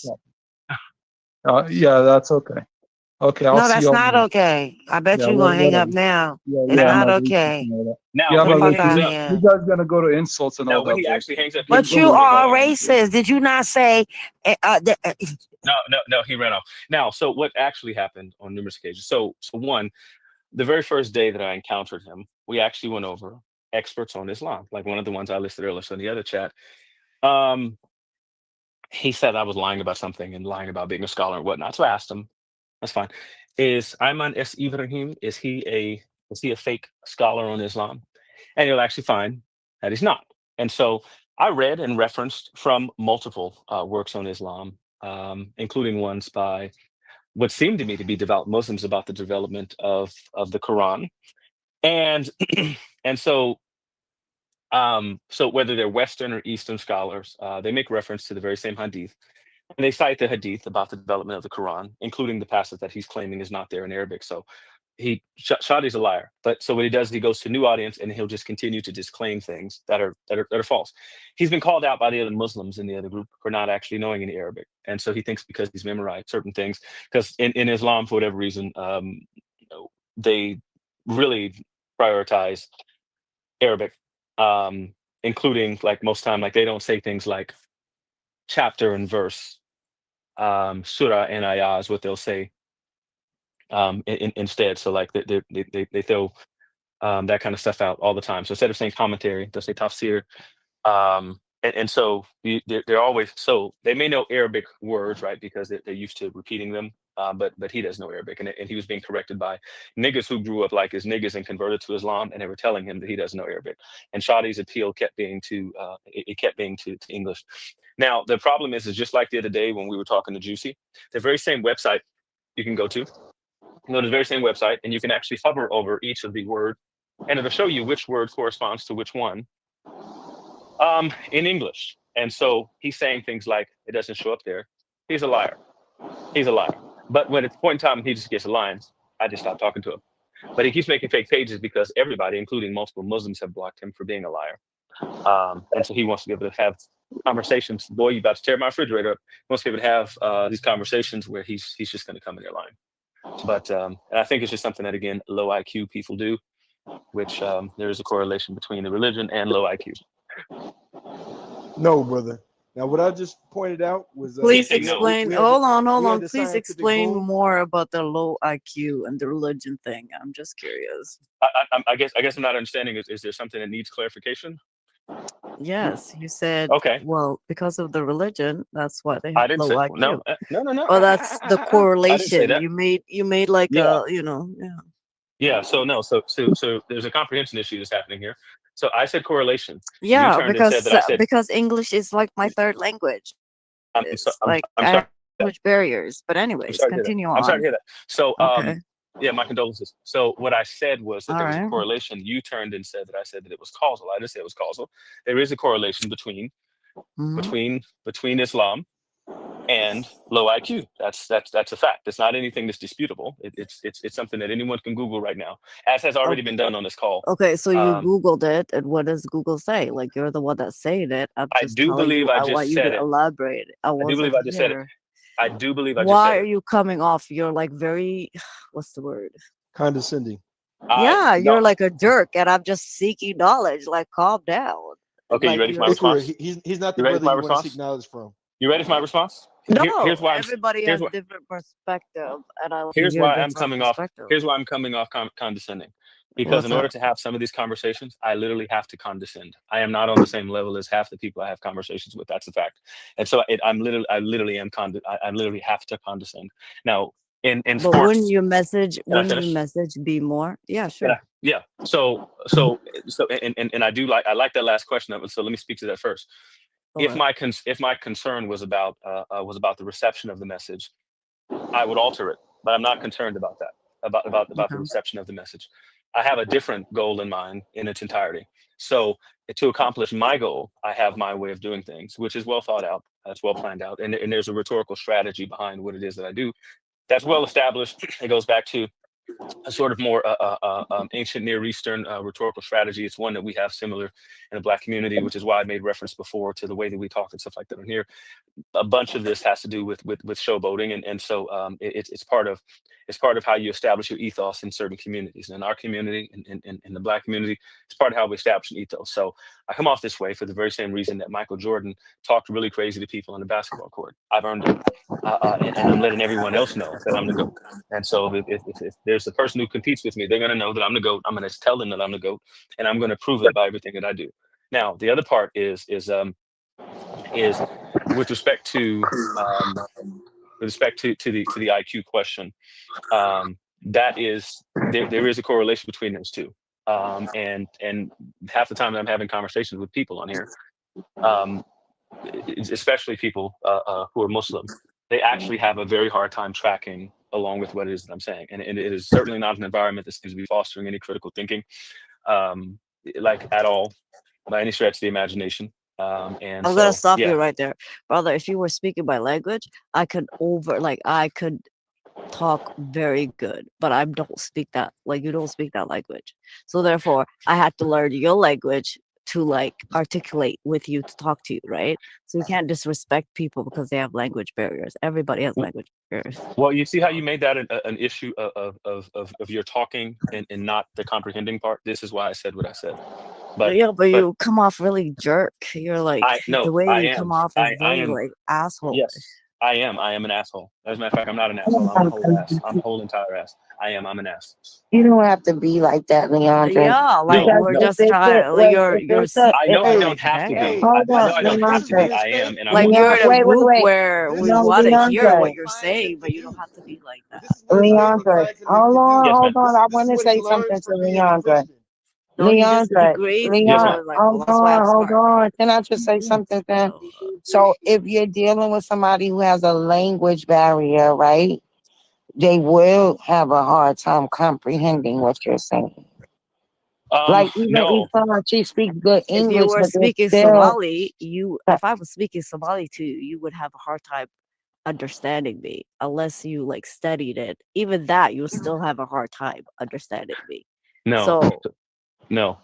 this. Yeah, that's okay. Okay, I'll No, see that's y'all not later. okay. I bet Yeah, you gonna hang up whatever. now. Yeah, It's yeah, I'm Now, not not reaching okay. for that. now, Yeah, Get I'm the when not he fuck reaching. hangs out of up, You here. guys gonna go to insults and all no, when that he actually bullshit. hangs up, But he's you Don't worry are about it. racist. Did you not say? no, he ran off. Now, so what actually happened on numerous occasions? So one, the very first day that I encountered him, we actually went over experts on Islam, like one of the ones I listed earlier. So in the other chat, um, he said I was lying about something and lying about being a scholar and whatnot. So I asked him, that's fine. Is Ayman S. Ibrahim, is he a fake scholar on Islam? And he'll actually find that he's not. And so I read and referenced from multiple works on Islam, including ones by what seemed to me to be devout Muslims about the development of the Quran. And and so whether they're Western or Eastern scholars, they make reference to the very same hadith. And they cite the hadith about the development of the Quran, including the passage that he's claiming is not there in Arabic. So Shadi's a liar. But so what he does, he goes to a new audience and he'll just continue to disclaim things that are false. He's been called out by the other Muslims in the other group for not actually knowing any Arabic, and so he thinks because he's memorized certain things, because in Islam for whatever reason, they really prioritize Arabic, including like most time, like they don't say things like chapter and verse, surah and ayah is what they'll say instead. So like they throw that kind of stuff out all the time. So instead of saying commentary, they'll say tafsir. And so they're always, so they may know Arabic words, right? Because they're used to repeating them. But he doesn't know Arabic, and he was being corrected by niggas who grew up like his niggas and converted to Islam, and they were telling him that he doesn't know Arabic. And Shadi's appeal kept being it kept being to English. Now the problem is just like the other day when we were talking to Juicy, the very same website you can go to, the very same website, and you can actually hover over each of the words, and it'll show you which word corresponds to which one in English. And so he's saying things like it doesn't show up there. He's a liar. He's a liar. But when it's point in time he just gets a line, I just stop talking to him. But he keeps making fake pages because everybody, including multiple Muslims, have blocked him for being a liar. And so he wants to be able to have conversations. Boy, you about to tear my refrigerator up. He wants to be able to have these conversations where he's just going to come in there lying. But and I think it's just something that, again, low IQ people do, which there is a correlation between the religion and low IQ. No, brother. Now, what I just pointed out was Please Hey, no. explain. we had Hold on, hold we had on. the Please scientific explain boom. more about the low IQ and the religion thing. I'm just curious. I guess I'm not understanding. Is there something that needs clarification? Yes, you said, Okay, well, because of the religion, that's why they I have didn't low say IQ. no, no. Well, that's the I didn't say correlation that. you made like Yeah, a, yeah. yeah. So no, so there's a comprehension issue that's happening here. So I said correlation. You Yeah, turned and said that I said. because English is like my third language. I'm so, It's like I'm I sorry. have language barriers. But I'm anyways, sorry to hear that. continue I'm sorry to on. hear that. So Okay. yeah, my condolences. So what I said was that All there was a right. correlation. You turned and said that I said that it was causal. I didn't say it was causal. There is a correlation Hmm. between Islam and low IQ. That's a fact. It's not anything that's disputable. It's something that anyone can Google right now, as has already been done on this call. Okay, so you Um, Googled it, and what does Google say? Like you're the one that said it. I'm I just do telling believe you. I I want just you said to it. elaborate. I I do believe wasn't I just said it. here. I do believe I just Why said are it. you coming off? You're like very, what's the word? Condescending. I Yeah, no. you're like a jerk, and I'm just seeking knowledge. Like, calm down. Okay, you Like ready for my you're Ikra, response? he's not the You ready for brother my you want to seek response? knowledge from. You ready for my response? no. Here's why Everybody here's has what different perspective, and I want to here's hear why I'm different coming off perspective. here's why I'm coming off condescending, because What's in order up? to have some of these conversations I literally have to condescend. I am not on the same level as half the people I have conversations with. That's a fact. And so I literally am I literally have to condescend. Now in But sports, can I wouldn't you finish? message be more? Yeah, Yeah, sure. yeah. So and I do like, I like that last question. So let me speak to that first. All right. If my concern was about the reception of the message, I would alter it, but I'm not concerned about that, about the Okay. reception of the message. I have a different goal in mind in its entirety. So to accomplish my goal, I have my way of doing things, which is well thought out, that's well planned out, and there's a rhetorical strategy behind what it is that I do. That's well established. It goes back to a sort of more ancient Near Eastern rhetorical strategy. It's one that we have similar in the Black community, which is why I made reference before to the way that we talk and stuff like that on here. A bunch of this has to do with showboating, and so it's part of how you establish your ethos in certain communities. And in our community, in the Black community, it's part of how we establish an ethos. So I come off this way for the very same reason that Michael Jordan talked really crazy to people on the basketball court. I've earned it, and I'm letting everyone else know that I'm the GOAT. And so if there's a person who competes with me, they're going to know that I'm the GOAT. I'm going to tell them that I'm the GOAT, and I'm going to prove it by everything that I do. Now, the other part is with respect to the IQ question. That is there is a correlation between those two. And half the time that I'm having conversations with people on here, especially people who are Muslim, they actually have a very hard time tracking along with what it is that I'm saying. And it is certainly not an environment that seems to be fostering any critical thinking, like at all, by any stretch of the imagination. And I'm gonna so, stop yeah. you right there, brother. If you were speaking my language, I could talk very good, but I don't speak that. Like, you don't speak that language, so therefore I had to learn your language to like articulate with you to talk to you, right? So you can't disrespect people because they have language barriers. Everybody has language barriers. Well, you see how you made that an issue of your talking and not the comprehending part. This is why I said what I said. But Yeah, but you come off really jerk. You're like, the way I you am. come off is I very am. like asshole. Yes, I am. I am an asshole. As a matter of fact, I'm not an asshole. I'm a whole ass. I'm a whole entire ass. I'm an ass. You don't have to be like that, Leandre. Yeah, like No, we're no. just trying. Like you're I know I don't have to be. okay. Hold I on, know I don't have to be. I am, and I'm Like going you're to in be. a group wait. where we No, want to hear Leandre. what you're saying, but you don't have to be like that. Leandre, hold Yes, ma'am. on. I want to say something to Leandre. No, he just Leandre, degrades Yes, people ma'am. and like, hold well, that's why I'm smart. on. Can I just say something to him? So if you're dealing with somebody who has a language barrier, right, they will have a hard time comprehending what you're saying. Like even if she speaks good If you English, were but they're speaking still Somali, if I was speaking Somali to you, you would have a hard time understanding me unless you like studied it. Even that, you still have a hard time understanding me. No, So no.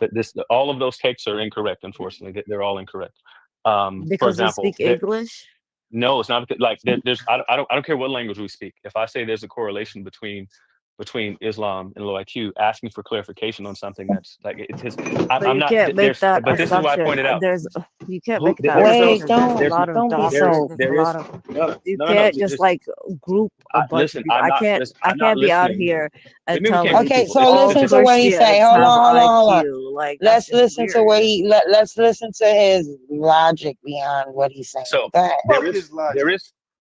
All of those takes are incorrect. Unfortunately, they're all incorrect. For because you example, speak English, no, it's not like there's. I don't care what language we speak. If I say there's a correlation between Islam and low IQ, ask me for clarification on something that's like it's his. but I'm you not. can't make that But this is why I assumption. pointed out. You can't Who make that there is no wait, assumption. There's a there's lot of don't be doctors. so. There's a there is lot of no you no no no. can't just like group a bunch Listen, of people. I'm not. I I'm not can't be out listening. here What do and you mean we can't telling group Okay, people? so It's all listen to statistics. what he say. Christians Hold have on. IQ. Like that's Let's just listen to what weird. let's listen to his logic behind what he's saying. So Go ahead.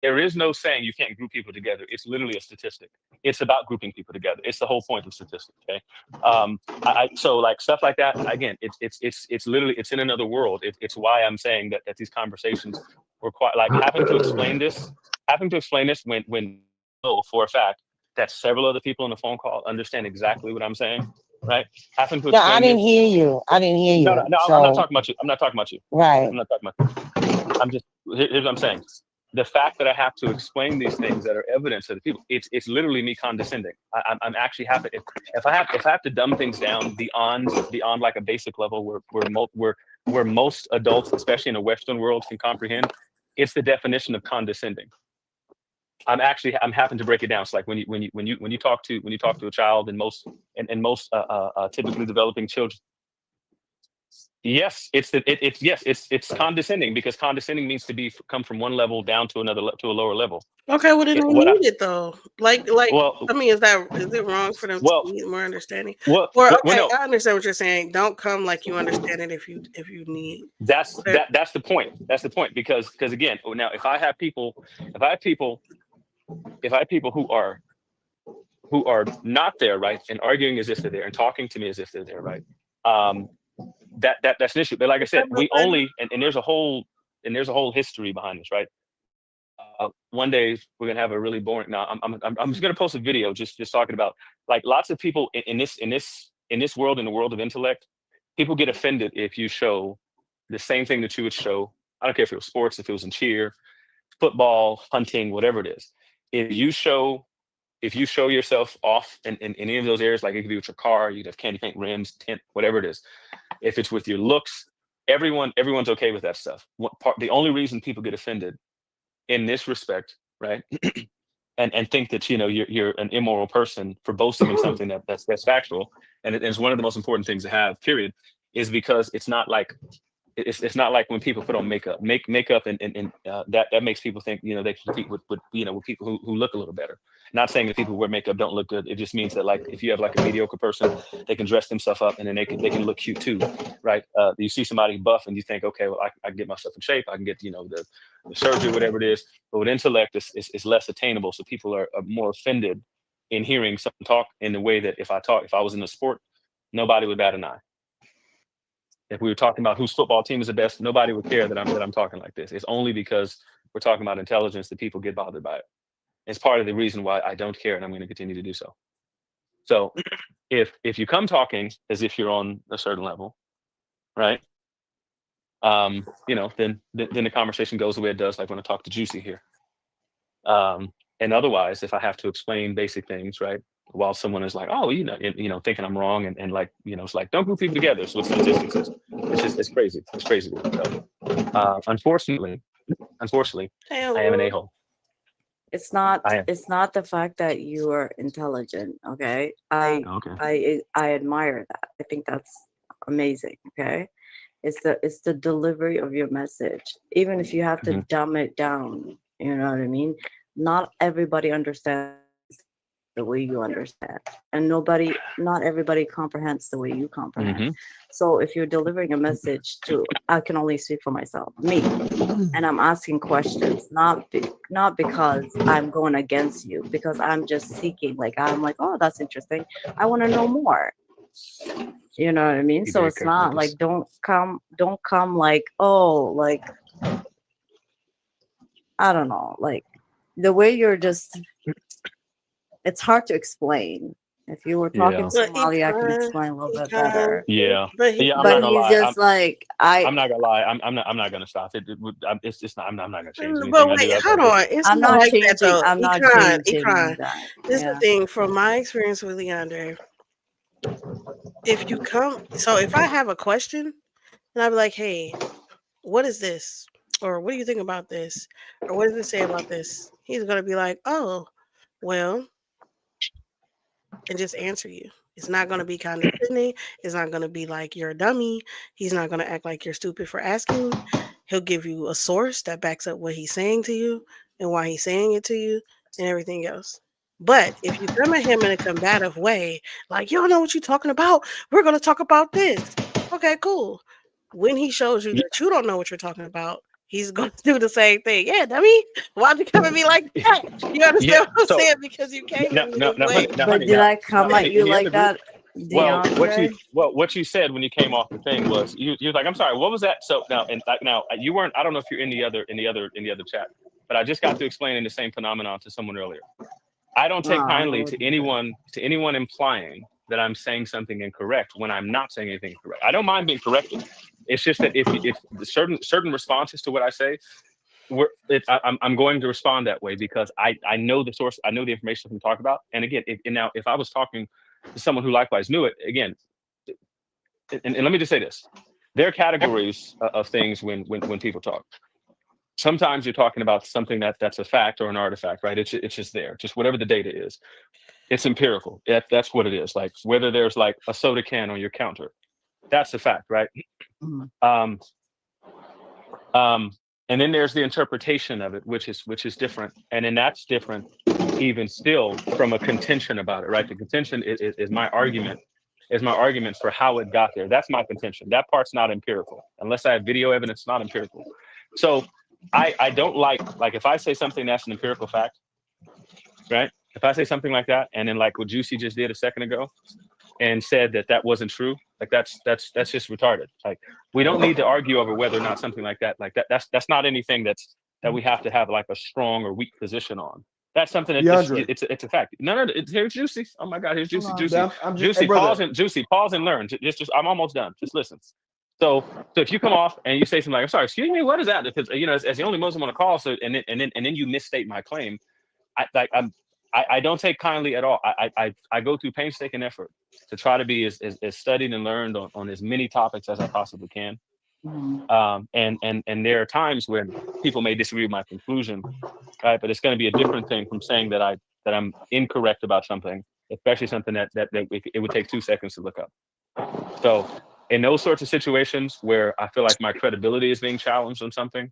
there is no saying you can't group people together. It's literally a statistic. It's about grouping people together. It's the whole point of statistics. Okay. So like stuff like that. Again, it's literally it's in another world. It's why I'm saying that these conversations were quite like having to explain this when know for a fact that several other people on the phone call understand exactly what I'm saying. Right. Having to No, I explain didn't this. hear you. I didn't hear you. No, So I'm not talking about you. I'm not talking about you. right. I'm not talking about you. I'm just here's what I'm saying. The fact that I have to explain these things that are evidence to the people, it's literally me condescending. I'm actually happy if I have to dumb things down beyond like a basic level where most adults, especially in a Western world, can comprehend. It's the definition of condescending. I'm happy to break it down. It's like when you talk to a child and most typically developing children. Yes, it's condescending because condescending means to come from one level down to another to a lower level. Okay, well then they need it though. Like well, I mean, is it wrong for them to need more understanding? Well, Or well, okay, no. I understand what you're saying. Don't come like you understand it if you need. That's the point. That's the point because again, now if I have people who are not there, right, and arguing as if they're there and talking to me as if they're there, right? That's an issue. But like I said, we only and there's a whole history behind this, right? One day we're gonna have a really boring. Now I'm just gonna post a video just talking about like lots of people in this world, in the world of intellect, people get offended if you show the same thing that you would show. I don't care if it was sports, if it was in cheer, football, hunting, whatever it is. If you show if you show yourself off in any of those areas, like it could be with your car, you could have candy paint rims, tint, whatever it is. If it's with your looks, everyone's okay with that stuff. The only reason people get offended in this respect, right? and think that you're an immoral person for boasting in something that's factual, and it's one of the most important things to have, period, is because it's not like when people put on makeup and that makes people think they compete with with people who look a little better. Not saying that people who wear makeup don't look good. It just means that, like, if you have like a mediocre person, they can dress themselves up and then they can look cute too, right? You see somebody buff and you think, okay, well, I can get myself in shape. I can get the surgery, whatever it is. But with intellect, it's less attainable. So people are more offended in hearing someone talk in the way that if I was in a sport, nobody would bat an eye. If we were talking about whose football team is the best, nobody would care that I'm talking like this. It's only because we're talking about intelligence that people get bothered by it. It's part of the reason why I don't care, and I'm going to continue to do so. So if you come talking as if you're on a certain level, right? Then the conversation goes the way it does, like when I talk to Juicy here. And otherwise, if I have to explain basic things, right, while someone is like, oh, thinking I'm wrong, and like, it's like, don't group people together. So it's statistics. It's crazy. It's crazy. So, unfortunately, I am an a-hole. It's not I am. it's not the fact that you are intelligent, okay? Okay. I admire that. I think that's amazing, okay? It's the delivery of your message. Even if you have to dumb it down, you know what I mean? Not everybody understands the way you understand, and not everybody comprehends the way you comprehend. So if you're delivering a message I can only speak for myself, me, and I'm asking questions, not because I'm going against you, because I'm just seeking, like, I'm like, oh, that's interesting, I want to know more. You know what I mean? Be So very it's careful with not this. like, don't come like, oh, like, I don't know, like the way you're just, it's hard to explain. If you were talking Yeah. But Somali, I can explain a little he bit can, better. Yeah. but he Yeah. I'm But not can. gonna he's lie. just like, I'm not gonna lie. I'm not gonna stop it. It's just not. I'm not gonna change anything But I do. wait, hold on. It's I'm not not like that changing. though. I'm not He changing can. that. This is the Yeah. thing. From my experience with Leander, if I have a question and I be like, hey, what is this? Or what do you think about this? Or what does it say about this? He's gonna be like, oh, well, and just answer you. It's not going to be condescending. It's not going to be like you're a dummy. He's not going to act like you're stupid for asking. He'll give you a source that backs up what he's saying to you and why he's saying it to you and everything else. But if you come at him in a combative way, like, you don't know what you're talking about, we're going to talk about this. Okay, cool. When he shows you that you don't know what you're talking about, he's going to do the same thing. Yeah, dummy. Why'd you come at me like that? You understand what I'm So saying? Because you came now, at me now, this now, way. honey, now, But honey, did now, I come at honey, you in the other like group. that, Well, DeAndre? what you said when you came off the thing was you was like, I'm sorry, what was that? So now you weren't. I don't know if you're in the other chat, but I just got to explaining the same phenomenon to someone earlier. I don't take kindly Oh, to anyone implying that I'm saying something incorrect when I'm not saying anything incorrect. I don't mind being corrected. It's just that if certain responses to what I say, I'm going to respond that way because I know the source, I know the information we talk about. And again, if I was talking to someone who likewise knew it, again, and let me just say this: there are categories of things when people talk. Sometimes you're talking about something that's a fact or an artifact, right? It's just there, just whatever the data is. It's empirical. That's what it is. Like whether there's like a soda can on your counter, that's a fact, right? mm, Um, um, and then there's the interpretation of it, which is different, and then that's different, even still, from a contention about it, right? The contention is my argument, for how it got there. That's my contention. That part's not empirical, unless I have video evidence. Not empirical. So I don't like if I say something that's an empirical fact, right? If I say something like that, and then like what Juicy just did a second ago, and said that wasn't true, like that's just retarded. Like we don't need to argue over whether or not something like that's not anything that we have to have like a strong or weak position on. That's something that DeAndre. it's a fact. No, here's Juicy. Oh my God, here's Juicy. hold on. Juicy. I'm just, Juicy, hey, brother. pause and learn. Just I'm almost done. Just listen. So if you come off and you say something like, I'm sorry, excuse me, what is that? Because as the only Muslim on the call, so and then you misstate my claim, I don't take kindly at all. I go through painstaking effort to try to be as studied and learned on as many topics as I possibly can. And there are times when people may disagree with my conclusion, right? But it's going to be a different thing from saying that I'm incorrect about something, especially something that it would take 2 seconds to look up. So in those sorts of situations where I feel like my credibility is being challenged on something,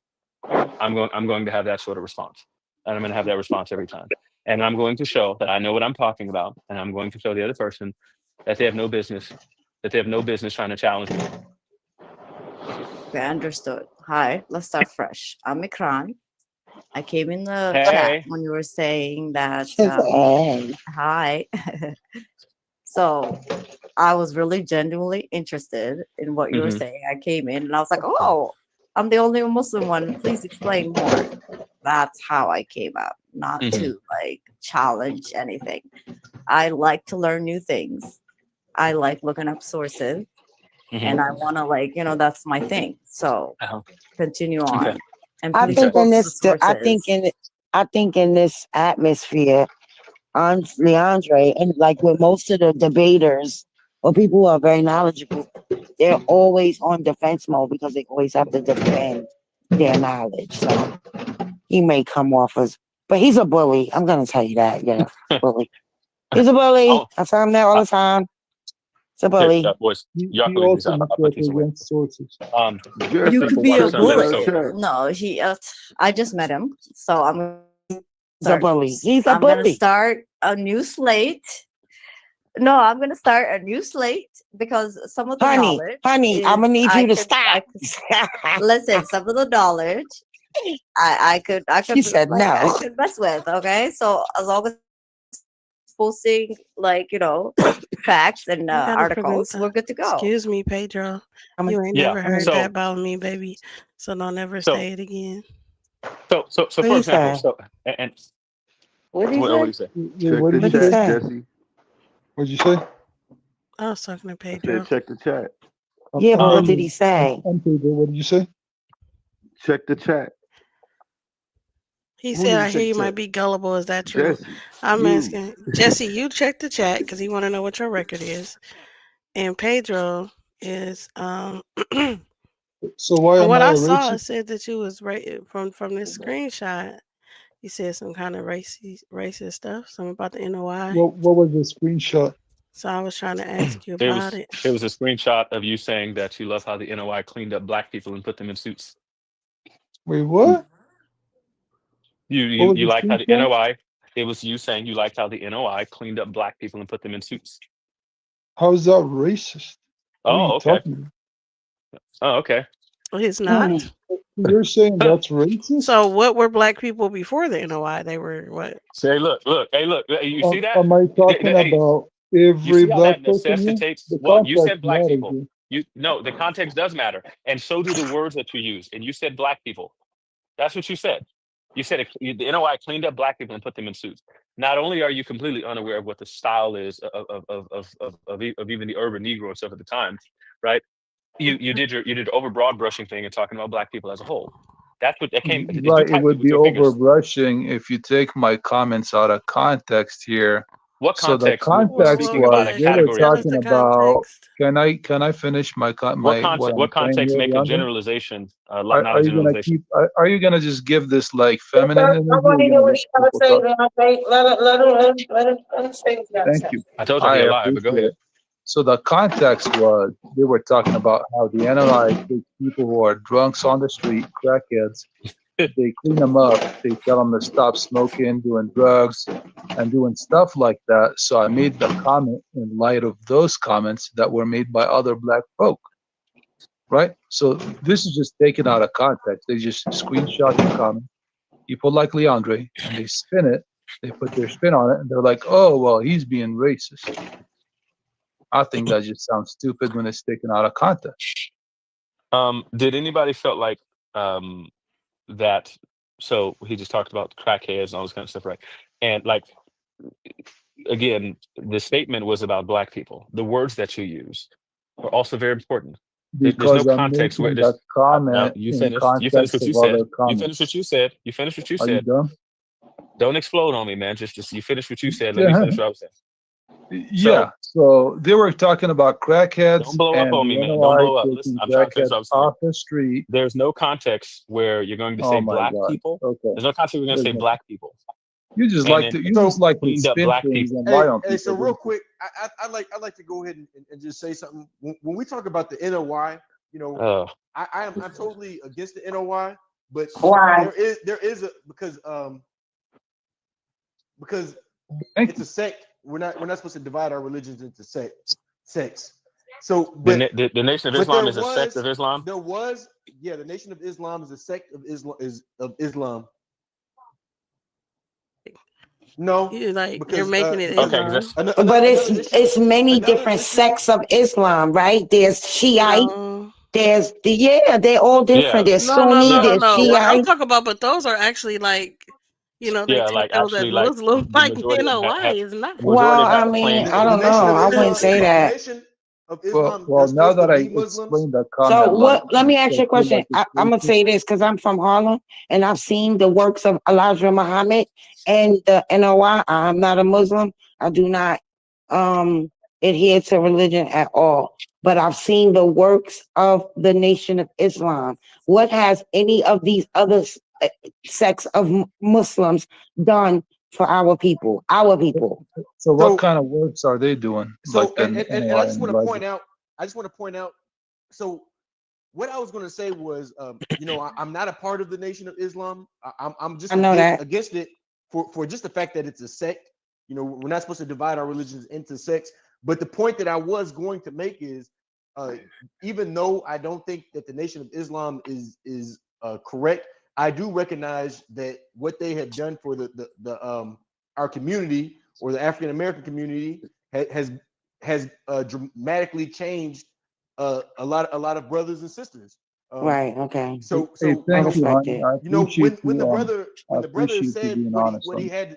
I'm going to have that sort of response, and I'm going to have that response every time. And I'm going to show that I know what I'm talking about, and I'm going to show the other person that they have no business trying to challenge me. Okay, understood. Hi, let's start fresh. I'm Ikran. I came in the chat Hey, when you were saying that. Hey. Hi. So I was really genuinely interested in what you were mhm, saying. I came in and I was like, oh, I'm the only Muslim one. Please explain more. That's how I came out, not mhm, to like challenge anything. I like to learn new things. I like looking up sources and mhm. I want to like, that's my thing. So Uh-huh. continue Okay. on and I please Okay. think in quote the this, sources. I think in this atmosphere, Leandre, and like with most of the debaters or people who are very knowledgeable, they're always on defense mode because they always have to defend their knowledge. So he may come off as, but he's a bully. I'm gonna tell you that. Yeah, bully. He's a bully. Oh, I tell him that all uh, the time. It's a here, bully. boys, y'all He can leave these. also I'll put goes these away. against sources. You Jesse, could People be a watch check some the bully. chat. No, I just met him. So I'm going to He's a start. bully. He's a I'm going to bully. start a new slate. No, I'm going to start a new slate because some of the knowledge Honey, I'm is gonna need you to I stop. could listen, some of the knowledge I could She said like I no. could mess with, okay? So as long as posting like, facts and You gotta prevent articles, we're that. good to go. Excuse me, Pedro. I'm You ain't Yeah. never heard So that about me, baby. So don't ever so say it again. so What for he example, say? and What did he what say? do you say? Wait, Check what the did What you he chat, say? say? Jesse. What did you say? I was talking to I Pedro. said check the chat. Yeah, but what did Um, he say? What did you say? Check the chat. He Who said, did you "I hear say you check? might be gullible. Is that true?" Jesse. I'm You. asking Jesse. You check the chat because he want to know what your record is, and Pedro is So why from am what I a I saw, it racist? said that you was from this screenshot. You said some kind of racist stuff, something about the NOI. What was the screenshot? So I was trying to ask you it about was it. it was a screenshot of you saying that you love how the NOI cleaned up black people and put them in suits. Wait, what? What was You the liked how the screenshot? NOI. It was you saying you liked how the NOI cleaned up black people and put them in suits. How is that racist? What are you Oh, okay. talking about? Oh, okay. It's Hmm. not. You're saying that's racist? So what were black people before the NOI? They were what? Say, look, hey, look, you see that? Am I talking Hey, about you every see how black that person here? necessitates The what you context said? Black matters people. here. You no, the context does matter, and so do the words that you use. And you said black people. That's what you said. You said the NOI cleaned up black people and put them in suits. Not only are you completely unaware of what the style is of even the urban Negro and stuff at the time, right? You did the over broad brushing thing and talking about black people as a whole. That's what that came. You Right, it typed it would with be your fingers. overbrushing if you take my comments out of context here. What So the context? We're context speaking What about was a they were category of tell us talking the people. about. context. Can I finish my what What I'm saying context here, make a Leandro? generalization? Not Are a you gonna generalization. keep? Are you gonna just give this like I feminine energy? Or want to you hear gonna what let he got to people say. talk? Let him say what he got to Thank say. you. I told you I he a liar, but go appreciate ahead. it. So the context was they were talking about how the NLI takes people who are drunks on the street, crackheads. They clean them up. They tell them to stop smoking, doing drugs, and doing stuff like that. So I made the comment in light of those comments that were made by other black folk, right? So this is just taken out of context. They just screenshot the comment. People like Leandre, and they spin it. They put their spin on it, and they're like, "Oh, well, he's being racist." I think that just sounds stupid when it's taken out of context. Did anybody felt like that? So he just talked about crackheads and all this kind of stuff, right? And like again, the statement was about black people. The words that you use are also very important. There's no Because I'm context where making this. that No, comment you in finished. You finished context what of you said. other You finished what comments. you said. You finished what you Are you said. done? Don't explode on me, man. Just you finish what you said. Let me Yeah, finish what I was saying. So yeah. So they were talking about don't crackheads blow up and on the me, man. Don't NOI blow up. Listen, taking I'm trying to finish crackheads what I was saying. off the street. There's no context where you're going to Oh say my black God. people. Okay. There's no context where you're going to There's say no, black people. you just And like then to you So, just like to cleaned up spin black things people. and lie on hey, so people. real don't you? quick, I like to go ahead and just say something. When we talk about the NOI, you know, Uh, I'm totally against the NOI, but Why? there is a because Thank it's you. a sect. We're not supposed to divide our religions into sects. So, the Nation of but Islam is a sect of Islam. the Nation of Islam is a sect of Islam. No, You're like you're because making it Okay, Islam. But another issue. it's many Another different issue. sects of Islam, right? There's Shiite, No. there's they're all yeah, different. There's No, no, Sunni, no, yeah, no, there's no. What I'm Shiite. talking about, but those are actually like, they yeah. take Like those as actually, like Muslim. the Like, majority of them why have is not? the majority Well, of them I have mean, claims I to The don't be Nation know. of I Muslim. wouldn't Islam, say the that. Nation of Islam Well, that's now supposed to that I be Muslims. explained the So comment, like what? Let me ask I you a feel question. like it's I'm gonna racist. say this because I'm from Harlem and I've seen the works of Elijah Muhammad and the NOI. I'm not a Muslim. I do not um adhere to religion at all. But I've seen the works of the Nation of Islam. What has any of these other sects of Muslims done for our people? Our people. So what So kind of works are they doing? Like so the and I NOI just and want to Elijah? point out. I just want to point out. So what I was going to say was, I'm not a part of the Nation of Islam. I'm just I know that. against it for just the fact that it's a sect. We're not supposed to divide our religions into sects. But the point that I was going to make is, even though I don't think that the Nation of Islam is correct, I do recognize that what they have done for the our community, or the African American community, has dramatically changed a lot of brothers and sisters. Right. Okay. So Hey, I thank you, respect honey. it. I appreciate when the you. brother I when the brother appreciate you said being honest what on he it. had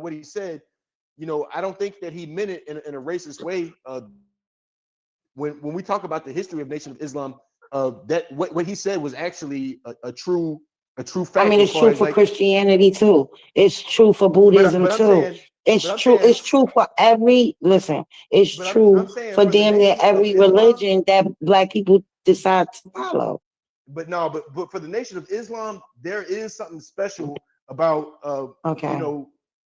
what he said, I don't think that he meant it in a racist way. When we talk about the history of Nation of Islam, that what he said was actually a true I fact, mean, as it's far true as for like. Christianity too. It's true for but Buddhism but I'm too. saying It's but I'm true. saying It's true for every, listen, it's but I'm true saying for for the damn near Nation of every Islam. religion that black people decide to follow. But no, but for the Nation of Islam, there is something special about Okay.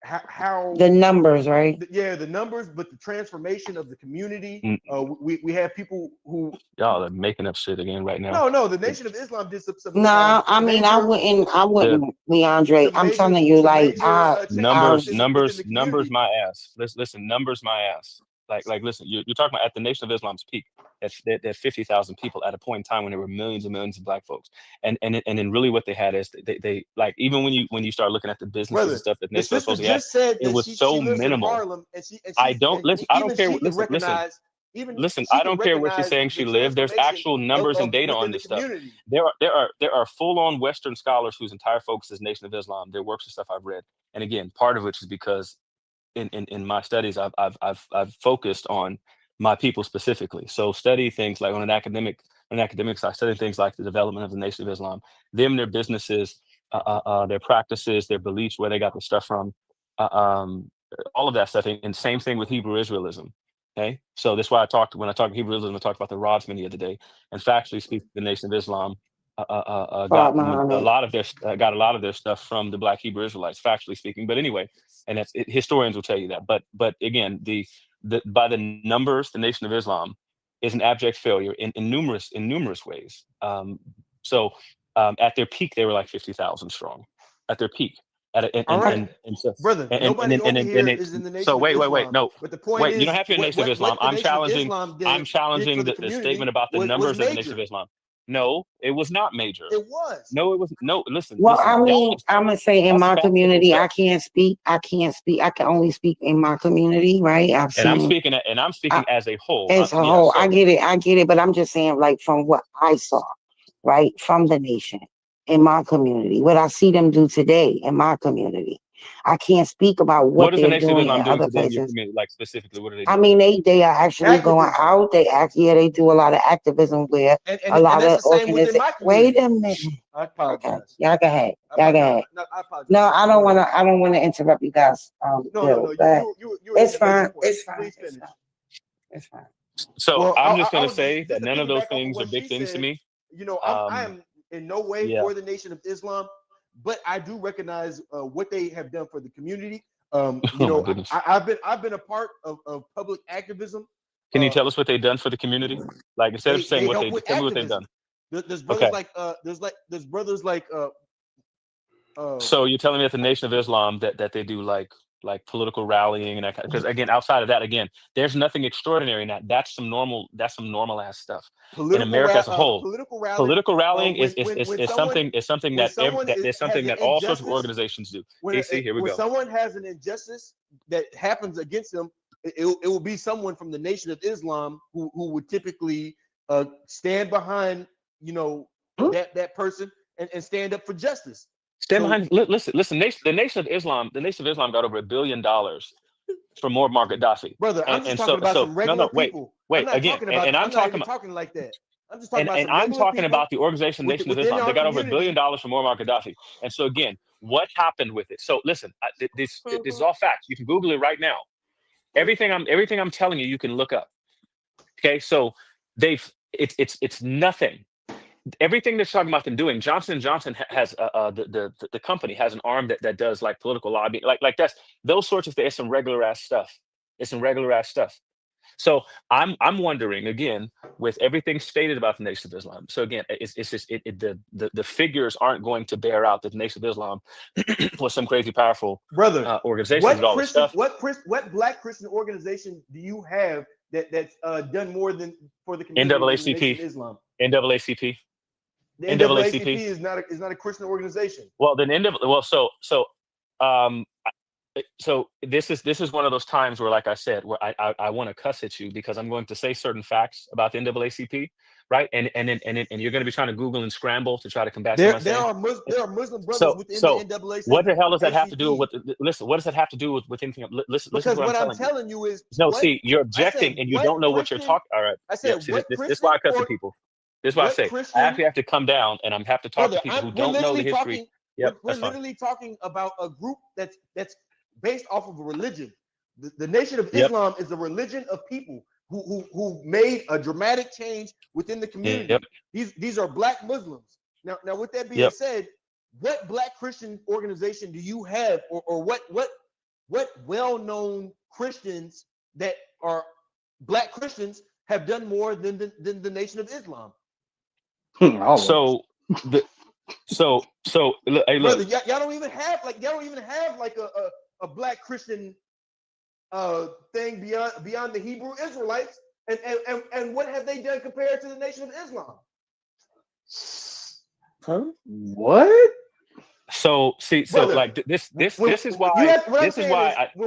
how The numbers, right? the numbers, but the transformation of the community. Mm, We have people who. y'all are making up shit again right now. No, the Nation of Islam did No, I mean, major I The wouldn't, Leandre. I'm telling you, some like, major changes I, within the numbers community. my ass. Listen, numbers my ass. Like listen, you're talking about at the Nation of Islam's peak. That 50,000 people at a point in time when there were millions and millions of black folks, and then really what they had is they like, even when you start looking at the businesses and Brother, stuff that the Nation sister supposedly had, just said it that was she so lives in minimal. Harlem, and I don't listen. I don't even care. she can Listen. recognize even Listen, she I can don't care where she's recognize saying the she lived. There's transformation actual numbers and of data on within the this stuff. community. There are full-on Western scholars whose entire focus is Nation of Islam. Their works and stuff I've read, and again, part of which is because in my studies I've focused on my people specifically. So study things like on an academic side, study things like the development of the Nation of Islam, them, their businesses, their practices, their beliefs, where they got the stuff from, uh, um, all of that stuff. And same thing with Hebrew Israelism. Okay, so that's why when I talk Hebrew Israelism, I talked about the Rodsman the other day. And factually speaking, the Nation of Islam Fuad got Muhammad. got a lot of their stuff from the Black Hebrew Israelites, factually speaking. But anyway, and historians will tell you that. But again, the by the numbers, the Nation of Islam is an abject failure in numerous ways. At their peak, they were like 50,000 strong. At their peak, All right, and so brother. and Nobody then over then here it, is in the so Nation of wait, Islam. no, But the point wait, you don't is, have to be a Nation of Islam. what the Nation of Islam I'm did for challenging the the statement community about the was numbers of the Nation of major. Islam. No, it was not major. It was. No, it was no. Listen, Well, I mean, that's I'm gonna say in that's my factual community, stuff. I can't speak. I can't speak. I can only speak in my community, right? I've And I'm seen speaking as a whole. as a Yeah. whole. I So get it. I get it. But I'm just saying, like, from what I saw, right, from the nation in my community, what I see them do today in my community. I can't speak about What what is the they're Nation of doing Islam in doing other today in your places. community? Like specifically, what are they I doing? mean, they are actually going Activism. out. They do a lot of activism where And a lot that's of the same within organizations. my Wait community. a minute. I Okay, apologize. y'all go ahead. Y'all go ahead. No, I apologize. No, I don't Go want ahead. to. I don't want to interrupt you guys. No. Bill, but You it's need to make your fine. point. It's fine. Please It's finish. fine. It's fine. So Well, I'm just I gonna was say just that to none of those piggyback off of things are what big she things to said. me. You know, I am in no way Yeah. for the Nation of Islam, but I do recognize what they have done for the community. You Oh my know, goodness. I've been a part of public activism. Can you tell us what they've done for the community? Like instead of saying They what help they with tell me what they've activism. done. There's brothers Okay. like there's brothers like So you're telling me that the Nation of Islam that they do like political rallying and that kind, because again, outside of that, again, there's nothing extraordinary in that. That's some normal ass stuff. In America as a whole, political rally. political rallying When is someone something when that someone is has something an that all sorts of injustice, organizations do. AC, here we when go. someone has an injustice that happens against them, it will be someone from the Nation of Islam who would typically stand behind, you know, that person and stand up for justice. Stand So, behind. Listen. The Nation of Islam got over $1 billion for Muammar Gaddafi. brother, I'm just And talking about some regular no, wait, people. I'm wait not again. talking about. And I'm I'm not talking even about. talking like that. I'm just talking about And some I'm regular talking people about the organization Nation of within Islam. They our got over $1 billion community. from Muammar Gaddafi. And so again, what happened with it? So listen, this is all facts. You can Google it right now. Everything I'm telling you, you can look up. Okay, so it's nothing. Everything they're talking about them doing. Johnson and Johnson has the company has an arm that does like political lobbying, like that's those sorts of things. It's some regular ass stuff. It's some regular ass stuff. So I'm wondering again with everything stated about the Nation of Islam. So again, it's just the figures aren't going to bear out that the Nation of Islam was some crazy powerful Brother, organization with all this stuff. what Black Christian organization do you have that's done more than for the community than the Nation of Islam? NAACP. The NAACP is not a Christian organization. Well, then um so this is one of those times where, like I said, where I want to cuss at you because I'm going to say certain facts about the NAACP, right? And you're going to be trying to Google and scramble to try to combat There what I'm saying. are Muslim brothers within the NAACP. What the hell does that have to do with? Listen, what does that have to do with anything? Listen, Because to what I'm I'm telling you is no. See, you're objecting and you don't know what you're talking. All right. I said See, what this Christian is why I cuss at people. This is why I what say Christian I actually have to come down and I'm have to talk to people who we're don't know the literally history. talking. Yep, We're that's fine. literally talking about a group that's based off of a religion. The Nation of Yep. Islam is a religion of people who made a dramatic change within the community. Yep. These are Black Muslims. Now with that being Yep. said, what Black Christian organization do you have, or what well-known Christians that are Black Christians have done more than the Nation of Islam? So look, hey, look. Brother, y'all don't even have like a Black Christian thing beyond the Hebrew Israelites, and what have they done compared to the Nation of Islam? Huh? What? So see, so Brother, like this is when why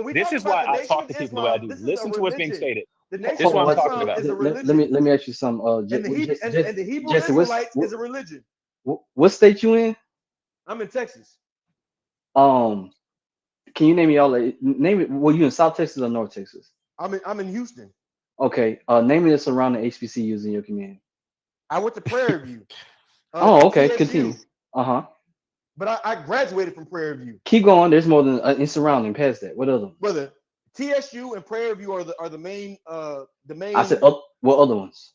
we talk about the Nation talk of to people the way I Islam, do. this is Listen a to what's being religion. stated. The This Nation is what of I'm talking Islam about. is a religion. Let me ask you something. And the Hebrew Jesse, Israelites is a religion. what state you in? I'm in Texas. Can you name me all? Name it. Were you in South Texas or North Texas? I'm in Houston. Okay. Name me the surrounding HBCUs in your community. I went to Prairie View. Okay. TSU. Continue. But I graduated from Prairie View. Keep going. There's more than in surrounding. Past that. What other? Brother, TSU and Prairie View are the main I said, what other ones?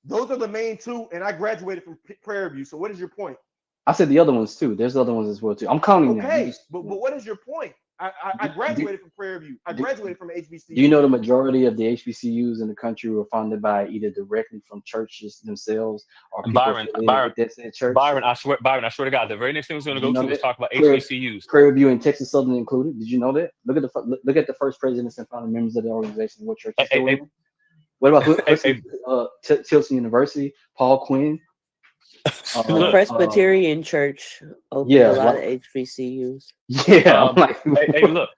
Those are the main two, and I graduated from Prairie View. So what is your point? I said the other ones too. There's other ones as well too. I'm counting them. Okay, but what is your point? I graduated from Prairie View. I graduated from HBCU. Do you know the majority of the HBCUs in the country were founded by either directly from churches themselves or people affiliated with that said church? Byron, I swear to God, the very next thing we're going to go to is talk about HBCUs. Prairie View and Texas Southern included. Did you know that? Look at the first presidents and founding members of the organization. What churches they were in? What about Tilson University? Paul Quinn. The Presbyterian Church opened a lot of HBCUs. Yeah, I'm like, hey, look.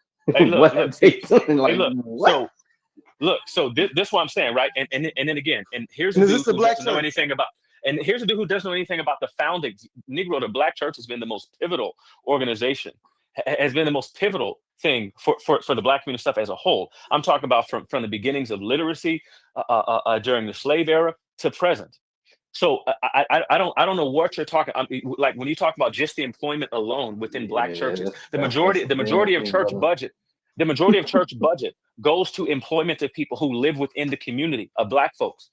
So this is what I'm saying, right? And then again, and here's a dude who doesn't know anything about. And here's a dude who doesn't know anything about the founding. Negro, the Black church has been the most pivotal organization has been the most pivotal thing for the Black community stuff as a whole. I'm talking about from the beginnings of literacy during the slave era to present. So I don't know what you're talking. I mean, like when you talk about just the employment alone within Black Yeah, churches, the that's majority the the damn majority of thing, church brother. budget, the majority of church budget goes to employment of people who live within the community of Black folks.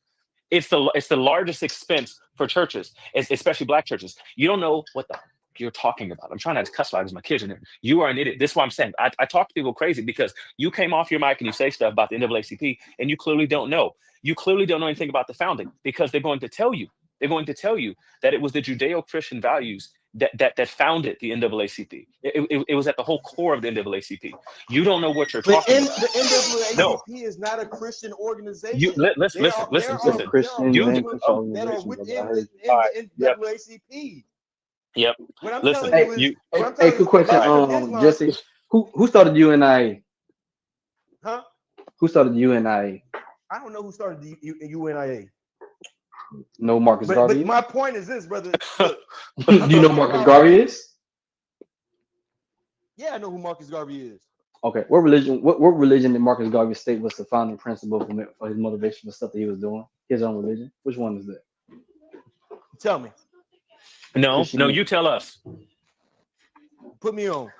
It's the largest expense for churches, especially Black churches. You don't know what the you're talking about. I'm trying not to cuss because my kids in there. You are an idiot. This is what I'm saying. I talk to people crazy because you came off your mic and you say stuff about the NAACP and you clearly don't know. You clearly don't know anything about the founding because they're going to tell you. They're going to tell you that it was the Judeo-Christian values that founded the NAACP. It was at the whole core of the NAACP. You don't know what you're But talking about. the No, NAACP is not a Christian you organization. listen, listen, listen, It's a listen. Christian You and do, Christian That are organization, brother. I within heard you. all right. the Yep. NAACP. Yep. What I'm Listen, telling you is, you what I'm Hey, telling you quick is, the question, Nation of Islam, Jesse. Who started UNIA? huh? Who started UNIA? I don't know who started the UNIA. No, Marcus But Garvey. my point is this, brother. Look, Do you know Marcus Garvey is? yeah, I know who Marcus Garvey is. Okay, what religion? What religion did Marcus Garvey state was the founding principle for his motivation for stuff that he was doing? His own religion. Which one is that? Tell me. no, Christianity. you tell us. Put me on.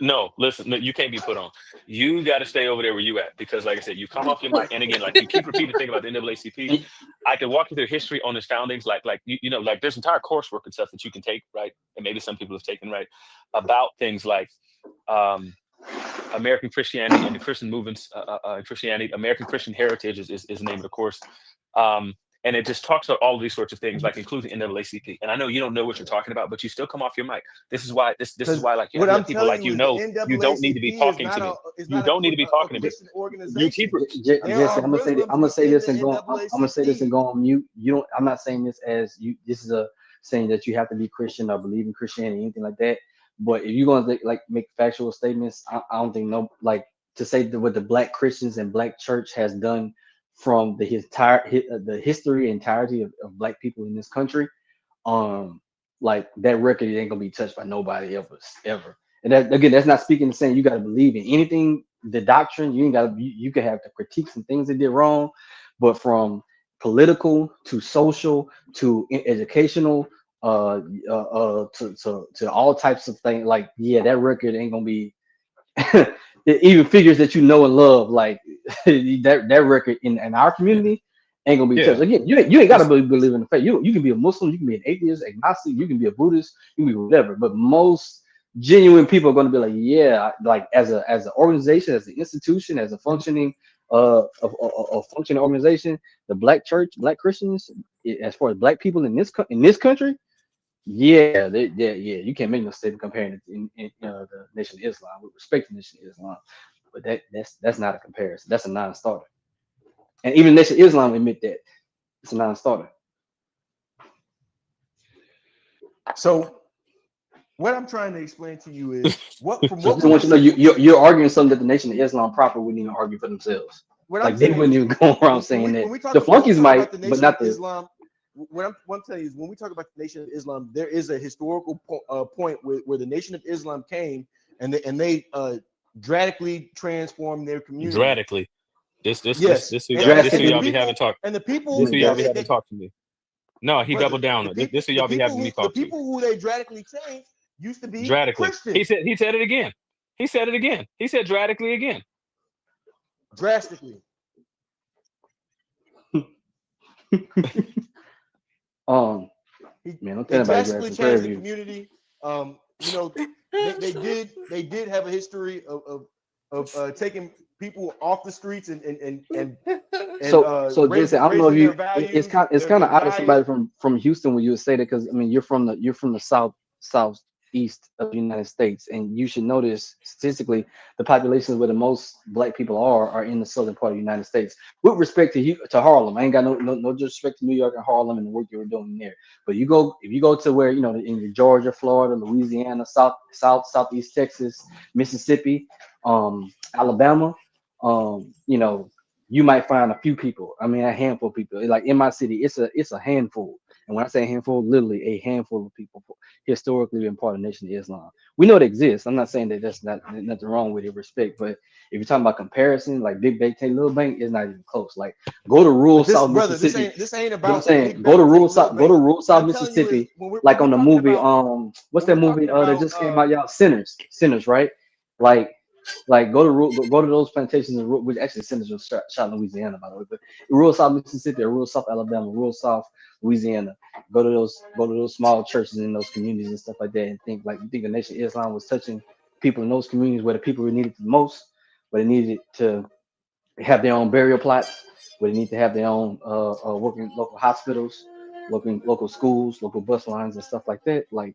No, listen, no, you can't be put on. You got to stay over there where you at because, like I said, you come off your mic, and again, like you keep repeating the thing about the NAACP. I could walk you through history on its foundings, like you know, like there's entire coursework and stuff that you can take, right? And maybe some people have taken, right, about things like American Christianity and the Christian movements, Christianity, American Christian heritage is the name of the course. And it just talks about all of these sorts of things, like including NAACP. And I know you don't know what you're talking about, but you still come off your mic. This is why this is why, like, you have What to I'm let people telling like you is you don't need to be talking to me. You don't need to be talking to me. Christian You keep organization. it. There Jesse, are I'm Muslims gonna say within this the and go. I'm gonna say this and NAACP. go on mute. You don't. I'm not saying this as you. This is a saying that you have to be Christian or believe in Christianity, anything like that. But if you're gonna like make factual statements, I don't think no like to say that what the Black Christians and Black Church has done from the history entirety of Black people in this country, like that record ain't gonna be touched by nobody ever. And that again, that's not speaking to saying you gotta believe in anything, the doctrine. You ain't gotta you can have to critique some things they did wrong, but from political to social to educational to all types of things, like yeah, that record ain't gonna be even figures that you know and love, like that record in our community ain't gonna be touched. Yeah. Again, you ain't gotta believe in the faith. You can be a Muslim, you can be an atheist, agnostic, you can be a Buddhist, you can be whatever. But most genuine people are gonna be like, yeah, like as an organization, as an institution, as a functioning a functioning organization, the Black church, Black Christians, as far as Black people in this country, yeah, yeah, you can't make no statement comparing it in the Nation of Islam with respect to Nation of Islam, but that's not a comparison. That's a non-starter, and even Nation of Islam admit that it's a non-starter. So what I'm trying to explain to you is I just want you to know you're arguing something that the Nation of Islam proper wouldn't even argue for themselves. what I'm Like they saying wouldn't is even go around saying that. The flunkies might, about the but Nation not of the. Islam, what I'm telling you is when we talk about the Nation of Islam, there is a historical point where the Nation of Islam came and they drastically transformed their community. Drastically. This Yes, who and y'all be people having talk. and the people This who y'all be that having talk to me. No, he brother, doubled down on it. This who y'all be having me the talk to. people who they drastically changed used to be Drastically. Christian. He said it again. He said it again. He said drastically again. Drastically. Man, don't They tell anybody drastically drastic changed the prairie. community. You know, they did have a history of taking people off the streets and So Jason, I don't know if raising their you values, it's their kind of odd of diet. somebody from Houston when you would say that, because I mean you're from the southeast of the United States, and you should notice statistically the populations where the most Black people are in the southern part of the United States. With respect to Harlem, I ain't got no disrespect to New York and Harlem and the work you were doing there, but if you go to where in Georgia, Florida, Louisiana, southeast Texas, Mississippi, Alabama, you know. you might find a few people. I mean, a handful of people. Like in my city, it's a handful. And when I say handful, literally a handful of people historically been part of the Nation of Islam. We know it exists. I'm not saying that that's not nothing wrong with it, respect. But if you're talking about comparison, like Big Bank take Little Bank, is not even close. Like go to rural This South brother, Mississippi. this ain't You know what I'm about saying? Big Go to Bank, rural take Little South, go to Bank. rural What South I'm telling you is Mississippi, when like we're on the talking movie, about what's when that we're movie talking that about just came out, y'all? Sinners, right? Like go to go to those plantations in which actually Sinners was shot in Louisiana, by the way, but rural South Mississippi or rural South Alabama, rural South Louisiana. Go to those small churches in those communities and stuff like that, and think like you think the Nation of Islam was touching people in those communities where the people who needed it the most, where they needed to have their own burial plots, where they need to have their own working local hospitals, local schools, local bus lines and stuff like that. Like,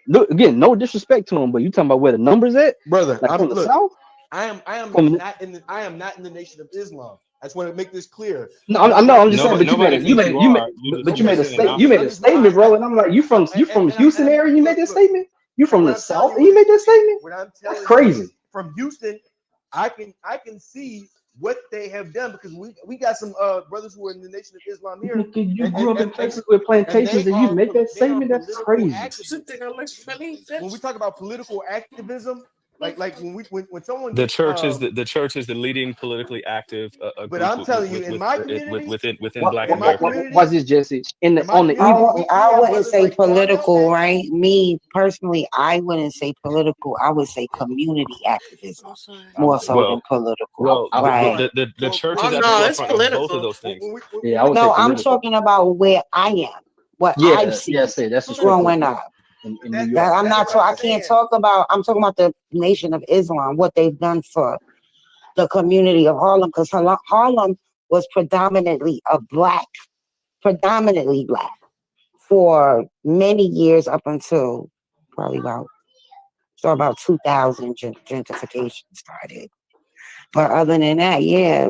no, again, no disrespect to them, but you talking about where the numbers at, brother. like from the South. I am From I am not in the Nation of Islam. I just want to make this clear. no, I know. I'm just saying, Nobody, but nobody thinks you are. You just but you you're made a saying state. about You it. made a statement, bro. And I'm like, you from Houston area? You made that statement. You from what the I'm telling South you and you is, made that statement? what I'm That's telling you crazy. is, from Houston, I can see what they have done, because we got some brothers who are in the Nation of Islam here. Nigga, you and- grew up and- in places with and plantations they and you are make that they are statement? That's political crazy. activists. When we talk about political activism, like when someone The gets church is the church is the leading politically active but group I'm telling you, in my community, within Black in my America. Why's community, this, Jesse? In in the my on the I community, even wouldn't, we I have wouldn't brothers say like Wardell political, that right? Me personally, I wouldn't say political. I would say community activism I'm sorry. more so Well, than political, well, I, the, right? the, the, the well, church Oh is at the no, it's forefront of both of political. those things. yeah, I would say No, I'm political. talking about where I am, what I've Yeah, seen say that's the strictly growing up. in New that, York. I'm that's not. what I'm I can't saying. talk about. I'm talking about the Nation of Islam, what they've done for the community of Harlem, because Harlem was predominantly black for many years up until probably about 2000 gentrification started. But other than that, yeah,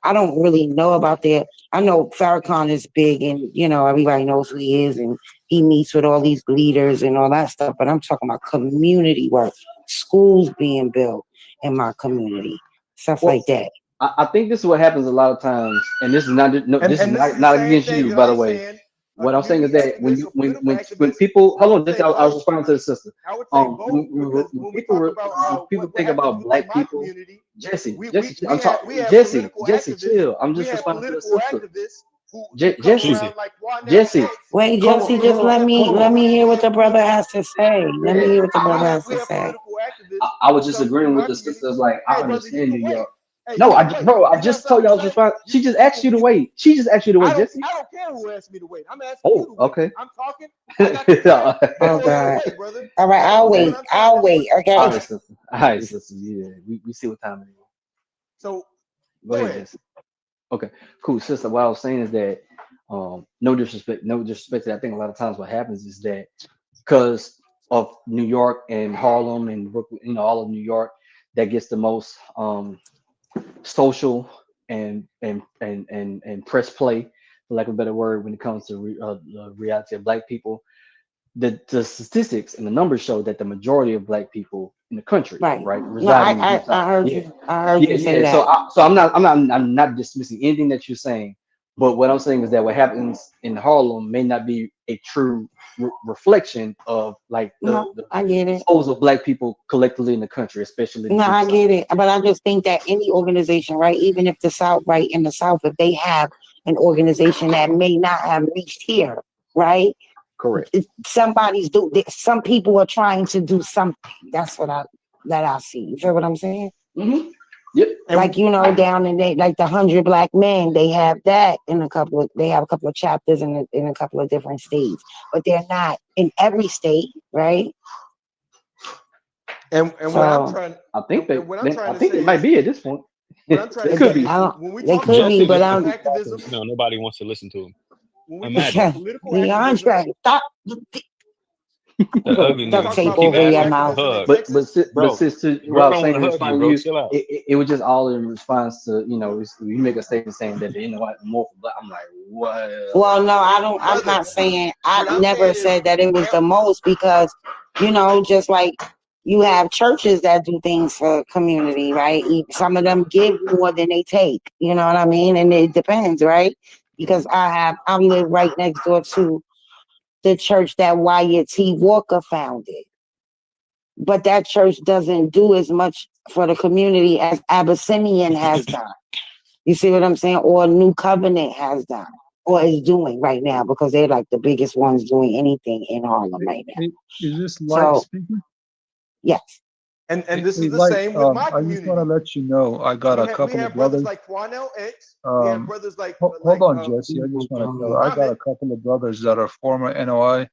I don't really know about that. I know Farrakhan is big and, everybody knows who he is and he meets with all these leaders and all that stuff. But I'm talking about community work, schools being built in my community, stuff Well, like that. I think this is what happens a lot of times, and this is not no, this is And this is the not same against thing you, that by the I'm way. saying. A What I'm saying is community that when activist you or political when activist, people I hold would on, just say I'll both. respond to the sister. I would say both, because When when we talk about when people what think happens about within black my people, community, Jesse, we Jesse, we I'm we have talking we have Jesse, political Jesse, activists. chill. I'm We just have responding to the political sister. activists who come Jesse, around like Wardell Jesse, Banks. Wait, hold on, Jesse, hold just on, hold let on. me hear what the brother has to say. Let me Yeah, hear what the brother has We to have say. political activists I was who just come through agreeing with my the community. sisters. Like I Hey, brother, you understand can New wait. York. Hey, No, you can wait. bro, I You got just told something to y'all to say? respond. She just asked you to wait. She just asked you to wait, Jesse. I don't care who asked me to wait. I'm asking you Oh, to wait. okay. I'm talking. I got the time. You Oh go ahead and God. wait, brother. All right, I'll So wait. what I'm trying to do is, Okay. All right, sister. All right, sister. Yeah, we see what time it is. so Go ahead, Jesse. Okay, cool, sister. What I was saying is that, no disrespect, to that. I think a lot of times what happens is that because of New York and Harlem and Brooklyn, all of New York, that gets the most social and press play, for lack of a better word, when it comes to the reality of black people. The statistics and the numbers show that the majority of black people in the country, Right. right, No, reside in the deep south. I heard Yeah. you. I heard you say So that. I'm not dismissing anything that you're saying, but what I'm saying is that what happens in Harlem may not be a true reflection of like No, the I get it. souls of black people collectively in the country, especially in No, the deep I south. get it. But I just think that any organization, right, even if the South, right, in the South, if they have an organization that may not have reached here, right? Correct. Some people are trying to do something. That's what I see. You feel what I'm saying? Mm-hmm. Yep. Like, down in like the 100 Black Men, they have that they have a couple of chapters in a couple of different states, but they're not in every state, right? and So what I'm trying I think and what I'm trying to it say might is, be at this point. what I'm trying It to could say be. is, when we they talk could about be, Jesse but just political I'm repeated activism, no, nobody wants to listen to him. when we talk Imagine about political activism, DeAndre, stop. the when ugly we Don't nigga talk take keep about keep over political your asking for a mouth. activism in hug, Texas, But bro. sister, what I Bro was don't saying want in to hug you, response to bro. you, Chill out. it was just all in response to you make a statement saying that more for black. I'm like, what? Well, no, I don't. I'm brother, not saying. I what I'm never saying is, said that it was the most because, just like, You have churches that do things for community, right? Some of them give more than they take. You know what I mean? And it depends, right? Because I live right next door to the church that Wyatt T. Walker founded. But that church doesn't do as much for the community as Abyssinian has done. You see what I'm saying? Or New Covenant has done, or is doing right now, because they're like the biggest ones doing anything in Harlem right now. Is this Light So, speaking? yes. And this is the Light, same with my I just want to community. let you know I got a We couple of have brothers brothers. like Quanell X. We have brothers Hold on, Jesse. I just want to tell you, I got Muhammad. a couple of brothers that are former NOI,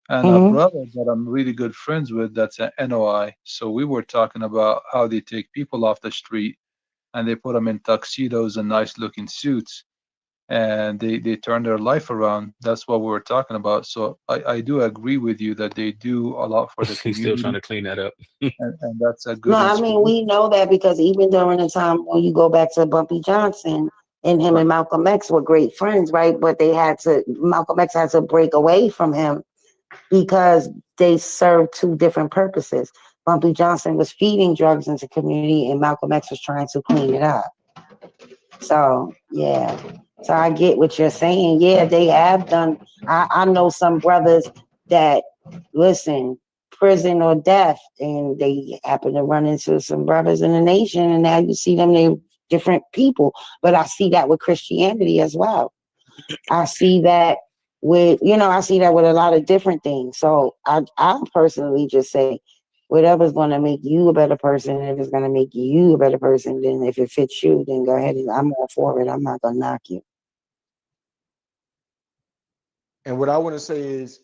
and a Mm-hmm. brother that I'm really good friends with that's an NOI. So we were talking about how they take people off the street and they put them in tuxedos and nice looking suits, and they turn their life around. That's what we were talking about. So I do agree with you that they do a lot for the He's still trying community, to clean that up. and that's a No, good I mean, inspiration. we know that because even during the time when you go back to Bumpy Johnson and him Right. and Malcolm X were great friends, right? But Malcolm X had to break away from him because they served two different purposes. Bumpy Johnson was feeding drugs into community, and Malcolm X was trying to clean it up. So, yeah. So I get what you're saying. Yeah, they have done. I know some brothers that, listen, prison or death, and they happen to run into some brothers in the nation, and now you see them, they're different people. But I see that with Christianity as well. I see that I see that with a lot of different things. So I personally just say, whatever's going to make you a better person, if it's going to make you a better person, then if it fits you, then go ahead, and I'm all for it. I'm not going to knock you. And what I want to say is,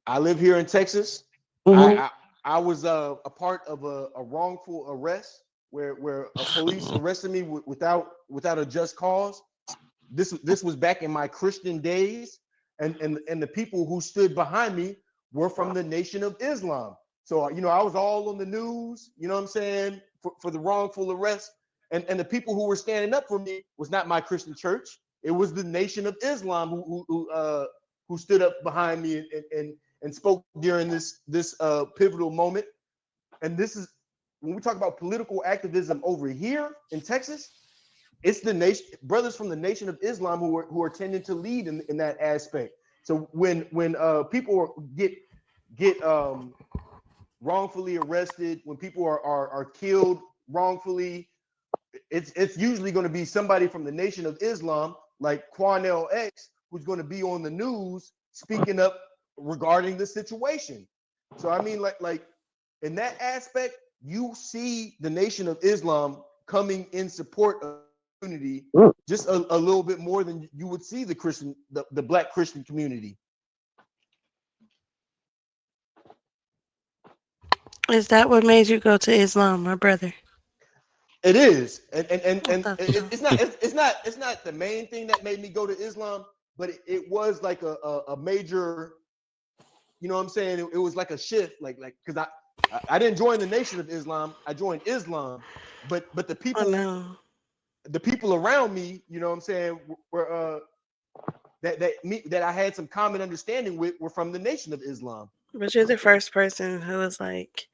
I live here in Texas. Mm-hmm. I was a part of a wrongful arrest where a police arrested me without a just cause. This was back in my Christian days, and the people who stood behind me were from the Nation of Islam. So I was all on the news. You know what I'm saying, for the wrongful arrest, and the people who were standing up for me was not my Christian church. It was the Nation of Islam who stood up behind me and spoke during this pivotal moment. And this is when we talk about political activism over here in Texas. It's the nation, brothers from the Nation of Islam who are tending to lead in that aspect. So when people get wrongfully arrested, when people are killed wrongfully, it's usually going to be somebody from the Nation of Islam, like Quanell X, who's going to be on the news speaking up regarding the situation. So I mean, like in that aspect, you see the Nation of Islam coming in support of the community just a little bit more than you would see the Black Christian community. Is that what made you go to Islam, my brother? It is, and I thought so. it's not the main thing that made me go to Islam, but it was like a major, you know what I'm saying? It was like a shift, like because I didn't join the Nation of Islam, I joined Islam, but Oh no. the people around me, you know what I'm saying, were that I had some common understanding with were from the Nation of Islam. But you're the first person who was like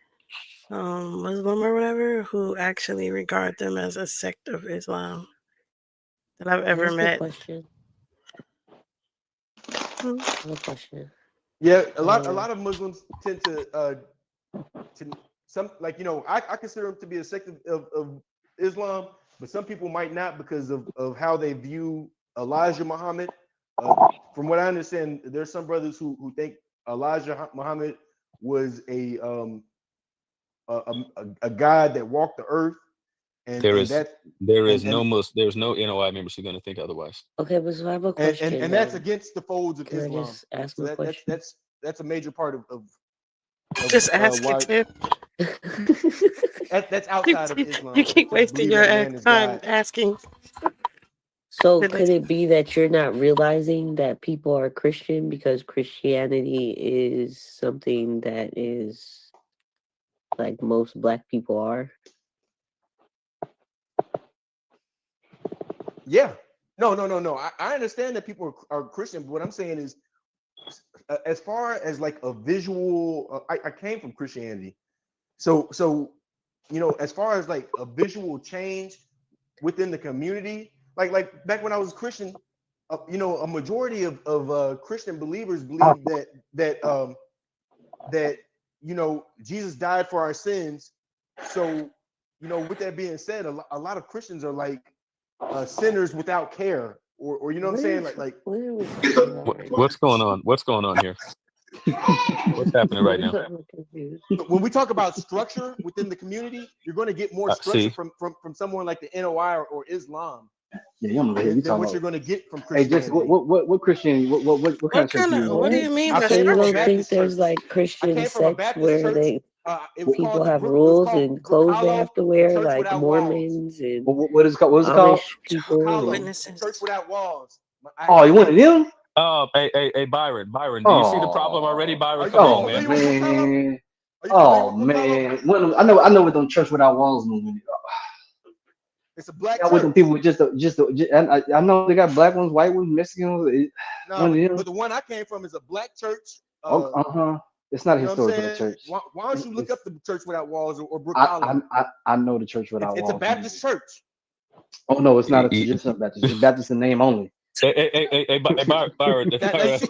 Muslim or whatever who actually regard them as a sect of Islam that I've Can I ever ask a met. question? Hmm. I have a question. Yeah, a Um, lot of Muslims tend to some, like, I consider them to be a sect of Islam, but some people might not because of how they view Elijah Muhammad. Uh, from what I understand, there's some brothers who think Elijah Muhammad was a god that walked the earth, and There and is that there is and no and there's no NOI members who are going to think otherwise. okay, but so I have a question and that's then. against the folds of Can I Islam. just ask So my that that's question? that's that's a major part of Just ask it, why Tiff. that's You outside of keep, you Islam keep to wasting believe your that a man is time God. asking. So could Religion. it be that you're not realizing that people are Christian because Christianity is something that is like most black people are? Yeah. No. I understand that people are Christian, but what I'm saying is, as far as like a visual, I came from Christianity. So as far as like a visual change within the community, like back when I was Christian, a majority of Christian believers believe that Jesus died for our sins. So with that being said, a lot of Christians are like sinners without care, or you know what I'm saying, like What are we talking about right now? What's going on? What's going on here? What's happening right now? I'm confused. when we talk about structure within the community, you're going to get more structure See, from someone like the NOI or Islam Yeah, I'm over here. We than talking what you're about. going to get from Hey, Jesse, Christianity. what Christianity? What kind of What church kind you of? in? What do What? you mean I by So came you from a don't structure? think Baptist there's church. like I Christian came from a sects Baptist where church. they It was people called have it was rules called and clothes they Bricalo, have to the wear, church like without walls. Mormons and What is it called? What is it called? Amish people? Bricalo, And the church Witnesses. without walls. Oh, you wanted them? hey, Byron, do you see the problem already, Oh, Byron? Come Are you on, oh man. familiar with Bricalo? man, Are you familiar oh with Bricalo? man. I know with them church without walls movement. It's a black Yeah, with them church. people with I know they got black ones, white ones, Mexicans. No, One of but them. the one I came from is a black church. Oh, uh-huh. It's not a You know what I'm historic black saying? church. Why don't you look It's up the church without walls or I Bricalo? I know the church without It's a walls movement. Baptist church. Oh no, it's not E- a e- traditional Baptist. It's Baptist in name only. Byron, Now you Byron, see,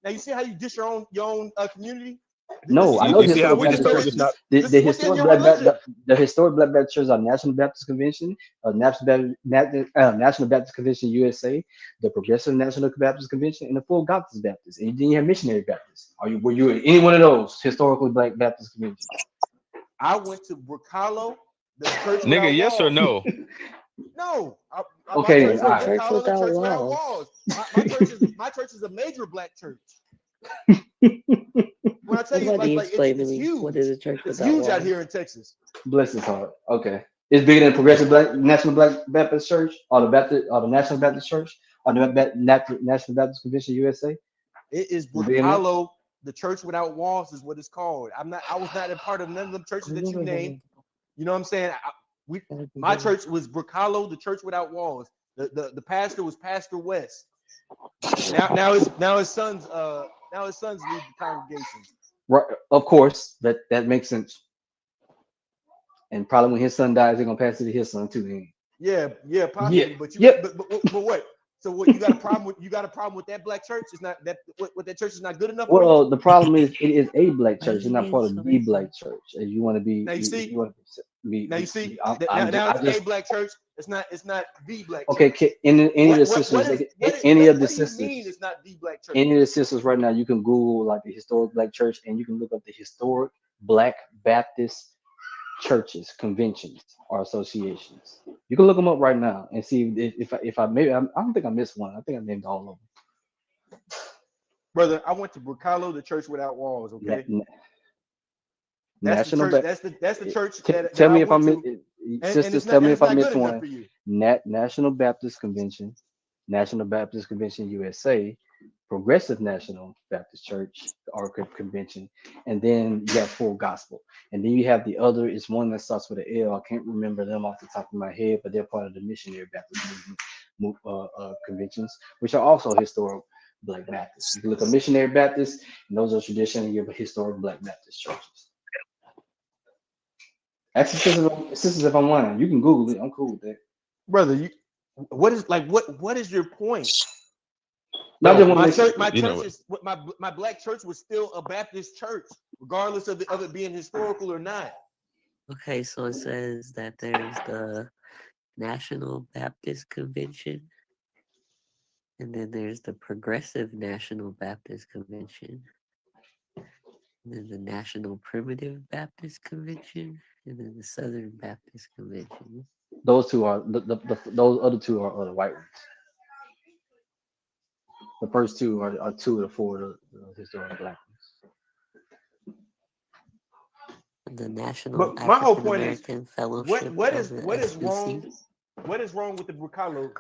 now you see how you dish your own community. No, I you, know you the see how historic we just Baptist told church. us not? This The is within historic your religion. The historic Black Baptist Church are National Baptist Convention, National Baptist Convention USA, the Progressive National Baptist Convention, and the Full Baptist Baptist. And then you have Missionary Baptist. Were you in any one of those historically Black Baptist conventions? I went to Bricalo, the church Nigga, without yes or walls. no? No, my Okay, what church then. is All is a right. church Bricalo, the without church without walls? walls. My church is a major black church. When I tell you, Somebody like explain to it's me what is huge. a church It's without huge out here walls? in Texas. Bless his heart. Okay. It's bigger than Progressive Black National Black Baptist Church or the National Baptist Church or the National Baptist Convention USA. It is It's bigger than that. Bricalo, the church without walls is what it's called. I was not a part of none of them churches I that you never named. heard You know what I'm saying? My of church was Bricalo, the church without walls. The pastor was Pastor West. Now his sons lead the congregation. Right. Of course, that makes sense. And probably when his son dies, they're gonna pass it to his son too. Then. Yeah, Yeah. possibly. But Yep. what? So what? You got a problem with that black church? Is not that what that church is not good enough for you? Well, the problem is it is a black Why church. is It's it not getting part so of the black echoey? church. If you want to be, Now you if see. you want to Now you see. I'm Now I it's a just black church. It's not the black okay. church. Any of What the what what sisters, is what is any what, of the what do you mean sisters, it's not the black church? any of the sisters right now, you can Google like the historic black church, and you can look up the historic Black Baptist churches, conventions, or associations. You can look them up right now and see if I maybe I don't think I missed one. I think I named all of Brother, I went to Bricalo, the church without walls. them. Okay, that's the National church. Baptist. That's the church that Tell I me if I went miss, to, and sisters. it's Tell not me and if it's I not good missed enough one. for you. National Baptist Convention, National Baptist Convention USA, Progressive National Baptist Church or convention, and then you have Full Gospel, and then you have the other. It's one that starts with an L. I can't remember them off the top of my head, but they're part of the Missionary Baptist movement conventions, which are also historic Black Baptists. You can look at Missionary Baptists, and those are traditionally your historic Black Baptist churches. Ask the sisters if I'm lying. You can Google it. I'm cool with that. Brother, what is your point? No, I just Well, want to My make sure. church, my you know church what? is my black church was still a Baptist church, regardless of it being historical or not. Okay, so it says that there's the National Baptist Convention, and then there's the Progressive National Baptist Convention, and then the National Primitive Baptist Convention, and then the Southern Baptist Convention. Those two are those other two are the white ones. The first two are two of the four of the historic black And the National But my whole African point is, American what Fellowship what of is the what is SBC. wrong? What is wrong with the Bricalo?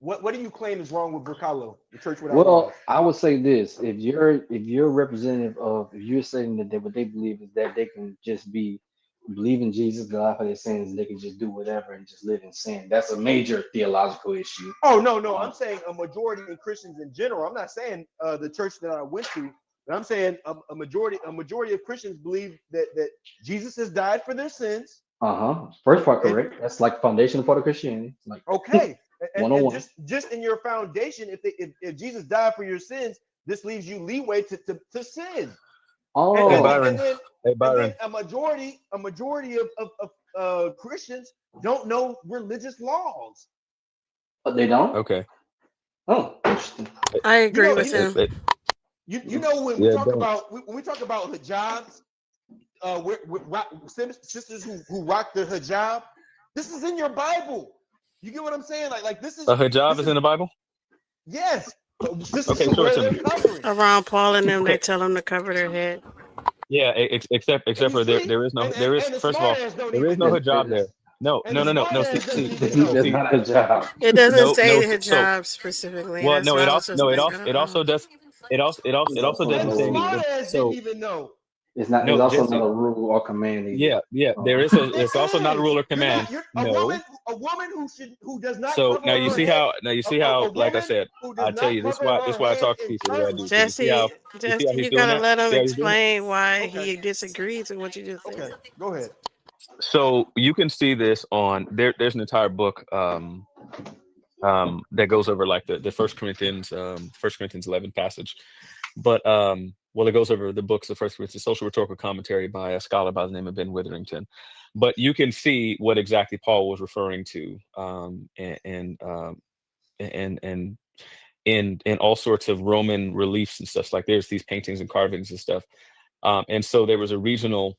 What do you claim is wrong with Bricalo, the church without walls? Well, I would say this: if you're representative of, if you're saying that what they believe is that they can just believe in Jesus, die for their sins, and they can just do whatever and just live in sin. That's a major theological issue. Oh no, Um, I'm saying a majority in Christians in general. I'm not saying the church that I went to, But I'm saying a majority of Christians believe that Jesus has died for their sins. First part correct. That's like foundation for the Christianity. Like okay, and 101. just in your foundation, if Jesus died for your sins, this leaves you leeway to sin. Oh, Hey Byron. And then a majority of Christians don't know religious laws. but they don't. Okay. Oh, interesting. I agree with him. You know when we talk about hijabs, sisters who rock the hijab, this is in your Bible. You get what I'm saying? Like this is a hijab is in the Bible. Yes. Sisters Okay, who show it wear to their me. covering. Around Paul and them, they tell them to cover their head. Yeah, except for there is first of all there is no hijab there. No. See, That's not a job. It doesn't say So hijab specifically. well, That's no, why I was just like, I it don't also know. does. It also doesn't say Smart anything. ass didn't even know. It's not. It's No, also Jesse. not a rule or command either. Yeah. There is. It's also not a rule or command. A No. woman who does not So cover now you her see head. how like I said, who does I tell not you this cover is her why I head talk to in people the way I do. church. So you see how he's You doing gotta that? let him See how he's doing it? explain why Okay. he disagrees with what you just said. Okay, go ahead. So you can see this on there's an entire book that goes over like the First Corinthians 11 passage, but well, it goes over the books of First Corinthians, social rhetorical commentary by a scholar by the name of Ben Witherington. But you can see what exactly Paul was referring to, and in all sorts of Roman reliefs and stuff. Like there's these paintings and carvings and stuff, and so there was a regional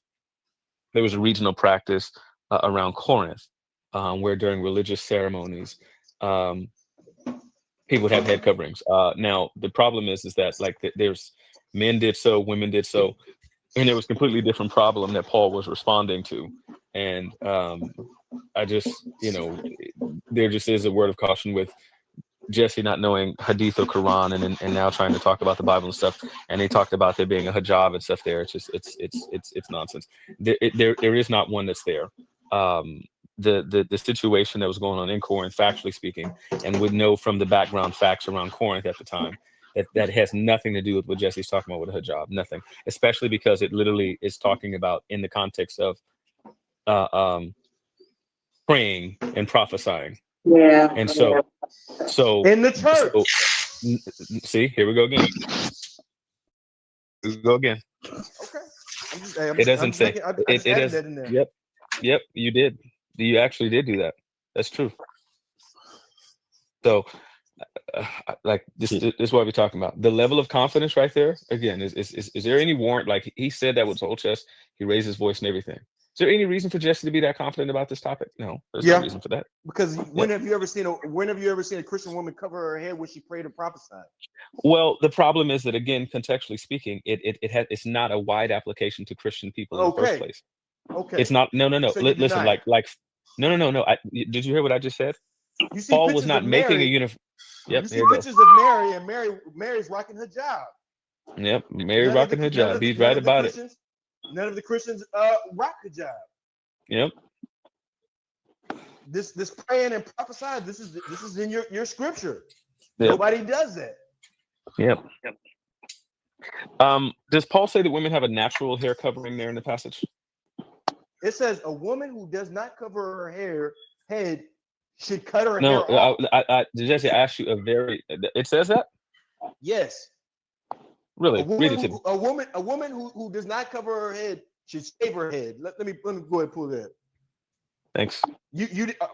practice around Corinth, where during religious ceremonies, people would have head coverings. Now the problem is that like there's men did so, women did so, and it was a completely different problem that Paul was responding to. And I just, there just is a word of caution with Jesse not knowing Hadith or Quran, and now trying to talk about the Bible and stuff. And they talked about there being a hijab and stuff there. It's just it's nonsense. There is not one that's there. The situation that was going on in Corinth, factually speaking, and would know from the background facts around Corinth at the time, that has nothing to do with what Jesse's talking about with a hijab. Nothing, especially because it literally is talking about in the context of praying and prophesying. Yeah. And so In the church. See, here we go again. Okay. It doesn't say. It is. That in there. Yep. You did. You actually did do that. That's true. So, like this is what we're talking about. The level of confidence right there. Again, is there any warrant? Like he said that with his whole chest. He raised his voice and everything. Is there any reason for Jesse to be that confident about this topic? No, there's no reason for that. Because when have you ever seen a Christian woman cover her head when she prayed and prophesied? Well, the problem is that again, contextually speaking, it's not a wide application to Christian people in the first place. Okay. It's not. No. So Listen, like no. Did you hear what I just said? You see Paul was not making a uniform. Yep. You see pictures of Mary, and Mary's rocking hijab. Yep, Mary rocking hijab. He's right about it. None of the Christians rock hijab. Yep. This praying and prophesying, this is in your scripture. Yep. Nobody does that. Yep. Does Paul say that women have a natural hair covering there in the passage? It says a woman who does not cover her head should cut her hair off. No, I Jesse, I asked you it says that? Yes. Really? Read it to me. A woman who does not cover her head should shave her head. Let me go ahead and pull that. Thanks.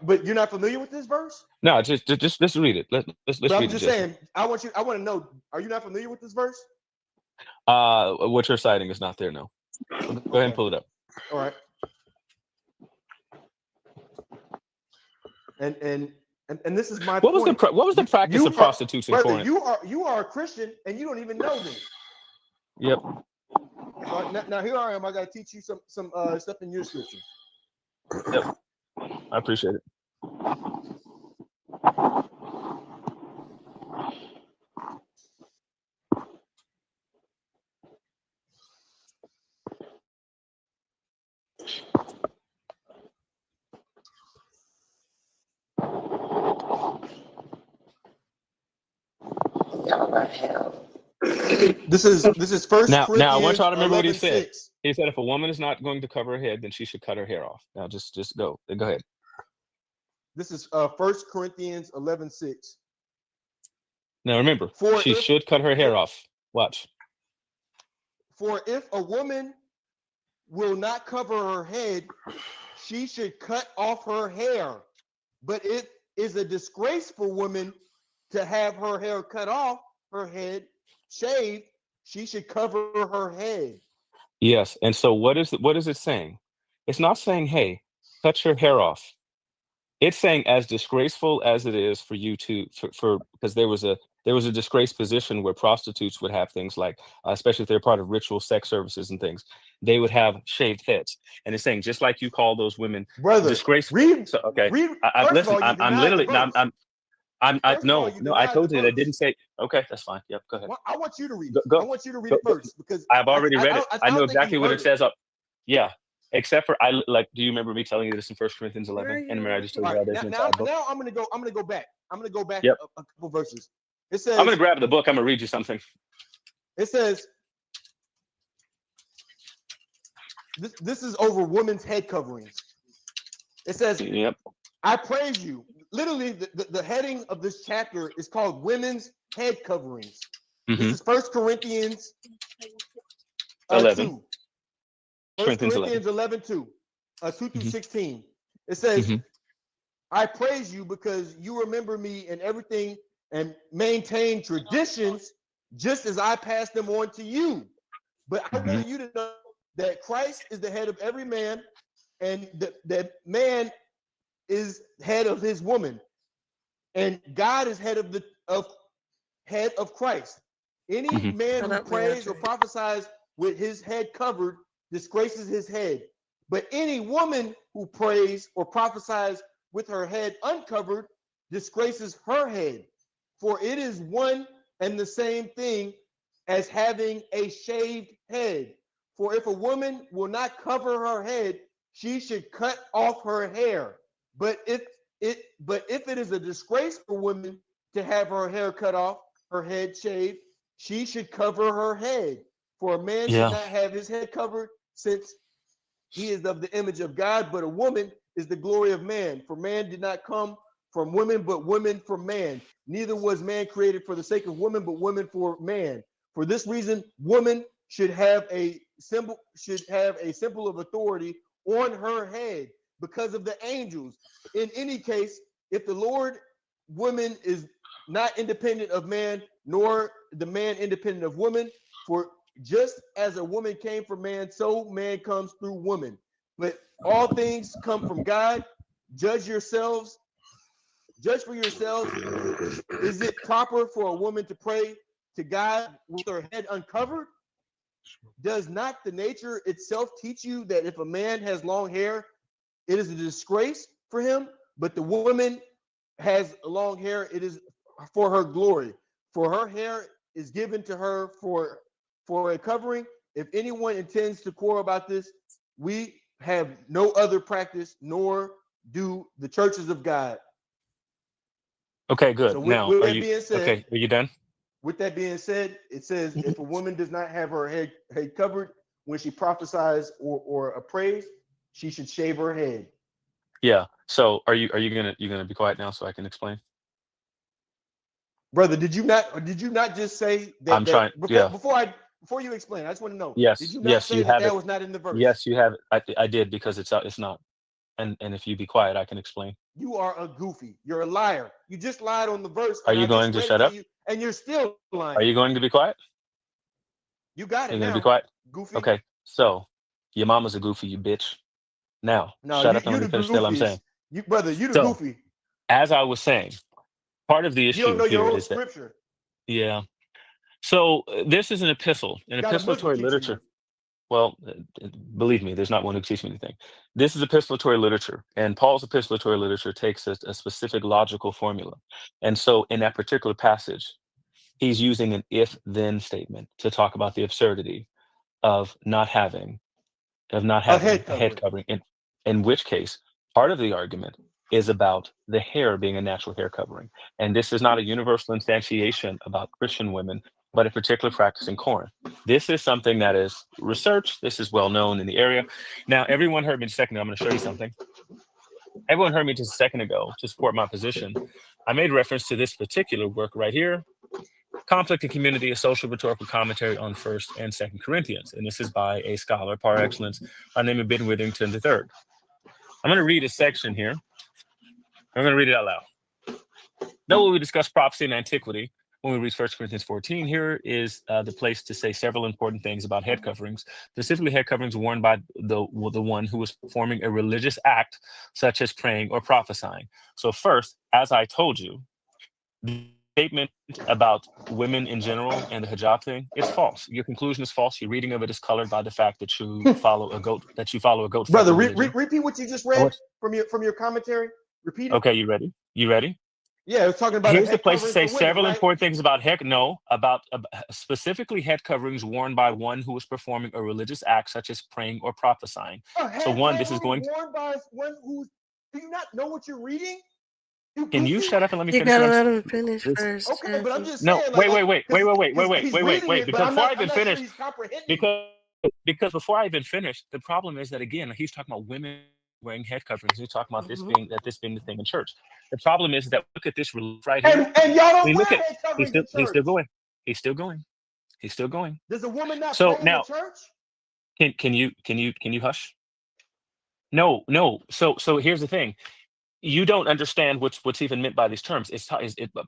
But you're not familiar with this verse? No, just read it. Let's read it. I'm just saying. I want to know. Are you not familiar with this verse? What you're citing is not there. No. Go ahead and pull it up. All right. And this is my what point. What was the practice of prostitution in Corinth? You are a Christian and you don't even know this. Yep. Now here I am. I got to teach you some stuff in your scripture. Yep. I appreciate it. Y'all are hell. This is First Now I want Corinthians y'all to remember what he 11 said. 6. He said if a woman is not going to cover her head, then she should cut her hair off. Now just go ahead. This is First Corinthians 11 6. Now remember, For she if should cut her hair off. Watch. for if a woman will not cover her head, she should cut off her hair. But it is a disgrace for women to have her hair cut off, her head shaved. She should cover her head. Yes. And so what is it saying? It's not saying, hey, cut your hair off. It's saying as disgraceful as it is for you to for because there was a disgraced position where prostitutes would have things like, especially if they're part of ritual sex services and things, they would have shaved heads. And it's saying just like you call those women Brother, disgraceful. read, So okay, read. I First of listen. all, you I'm denied the literally verse. First of all, no you no. I denied the told you that I verse. didn't say. Okay, that's fine. Yep, go ahead. Well, I want you to read Go it. I go want you to read go. it first because I've already read it. I know don't think exactly you what heard it it. says up. Yeah, except for like. Do you remember me telling you this in 1 Corinthians Where 11? are And you remember I just told All you right, how there's an now entire book. I'm gonna go. I'm gonna go back. I'm gonna go back Yep. a couple verses. It I'm gonna says. grab the book. I'm gonna read you something. It says. This is over women's head coverings. It says, Yep. I praise you. Literally, the heading of this chapter is called Women's Head Coverings. This Mm-hmm. is 1 Corinthians 11. 2. 1 Corinthians 11. Corinthians 11, 2. 2 through Mhm. 16. It says, Mhm. I praise you because you remember me in everything and maintain traditions just as I pass them on to you. But I Mhm. want you to know that Christ is the head of every man, and that man is head of his woman, and God is head of Christ. Any Mhm. man Shut who up, prays or Leandre. prophesies with his head covered disgraces his head. But any woman who prays or prophesies with her head uncovered disgraces her head. For it is one and the same thing as having a shaved head. For if a woman will not cover her head, she should cut off her hair. But if it is a disgrace for women to have her hair cut off, her head shaved, she should cover her head. For a man should Yeah. not have his head covered, since he is of the image of God, but a woman is the glory of man. For man did not come from women, but women from man. Neither was man created for the sake of woman, but woman for man. For this reason, woman should have a symbol of authority on her head because of the angels. In any case, if the Lord, woman is not independent of man, nor the man independent of woman. For just as a woman came from man, so man comes through woman. But all things come from God. Judge for yourselves. Is it proper for a woman to pray to God with her head uncovered? Does not the nature itself teach you that if a man has long hair, it is a disgrace for him, but the woman has long hair, it is for her glory. For her hair is given to her for a covering. If anyone intends to quarrel about this, we have no other practice, nor do the churches of God. Okay, So good. Now, with are that you being said, okay? Are you done? it says if a woman does not have her head covered when she prophesies or prays, she should shave her head. Yeah. So, are you gonna be quiet now so I can explain? Brother, did you not just say I'm that trying. Yeah. before you explain, I just want to know, did Yes. you not Yes, say you that have that it. was not in the verse? Yes, you have it. I did because it's not. And if you be quiet, I can explain. You are a goofy. You're a liar. You just lied on the verse, Are and you I just going to read it shut to up? you, and you're still Are lying. you going to be quiet? You got Are it you gonna be now, quiet? goofy. Okay. So, your mama's a goofy, you bitch. Now, No, shut up and you let the me finish what I'm saying. goofiest. You brother, you the So, goofy. as I was saying, part of the You don't issue know your here own is that scripture. yeah. So this is an epistle, an You got a Muslim epistolatory teaching literature. you. Well, believe me, there's not one who teaches me anything. This is epistolatory literature, and Paul's epistolatory literature takes a specific logical formula. And so, in that particular passage, he's using an if-then statement to talk about the absurdity of not having A head a head covering. covering. In which case, part of the argument is about the hair being a natural hair covering, and this is not a universal instantiation about Christian women but a particular practice in Corinth. This is something that is researched. This is well known in the area. Now, everyone heard me just a second ago. I'm going to show you something. Everyone heard me just a second ago to support my position. I made reference to this particular work right here, Conflict and Community, a social rhetorical commentary on 1st and 2nd Corinthians. And this is by a scholar par excellence by the name of Ben Witherington III. I'm going to read a section here. I'm going to read it out loud. Now, when we discuss prophecy and antiquity, when we read 1 Corinthians 14, here is the place to say several important things about head coverings, specifically head coverings worn by the one who was performing a religious act, such as praying or prophesying. So first, as I told you, the statement about women in general and the hijab thing, it's false. Your conclusion is false. Your reading of it is colored by the fact that you follow a goat Brother, religion. repeat what you just read from your commentary. Repeat it. Okay, you ready? You ready? Yeah, it was talking about. Here's the place to say women, several right? important things about about specifically head coverings worn by one who is performing a religious act such as praying or prophesying. So one, this is going. Worn by one who's. Do you not know what you're reading? Can you shut up and let me You finish? gotta let him finish first. Okay, but I'm just no. saying. Wait. Wait. Because before I even finish, because because before I even finish, the problem is that again he's talking about women wearing head coverings. He's talking about this being the thing in church. The problem is that look at this right here. And y'all don't look wear at head coverings in church. He's still going. Does a woman not so pray now, in the church? Can you hush? No. So here's the thing. You don't understand what's even meant by these terms. It's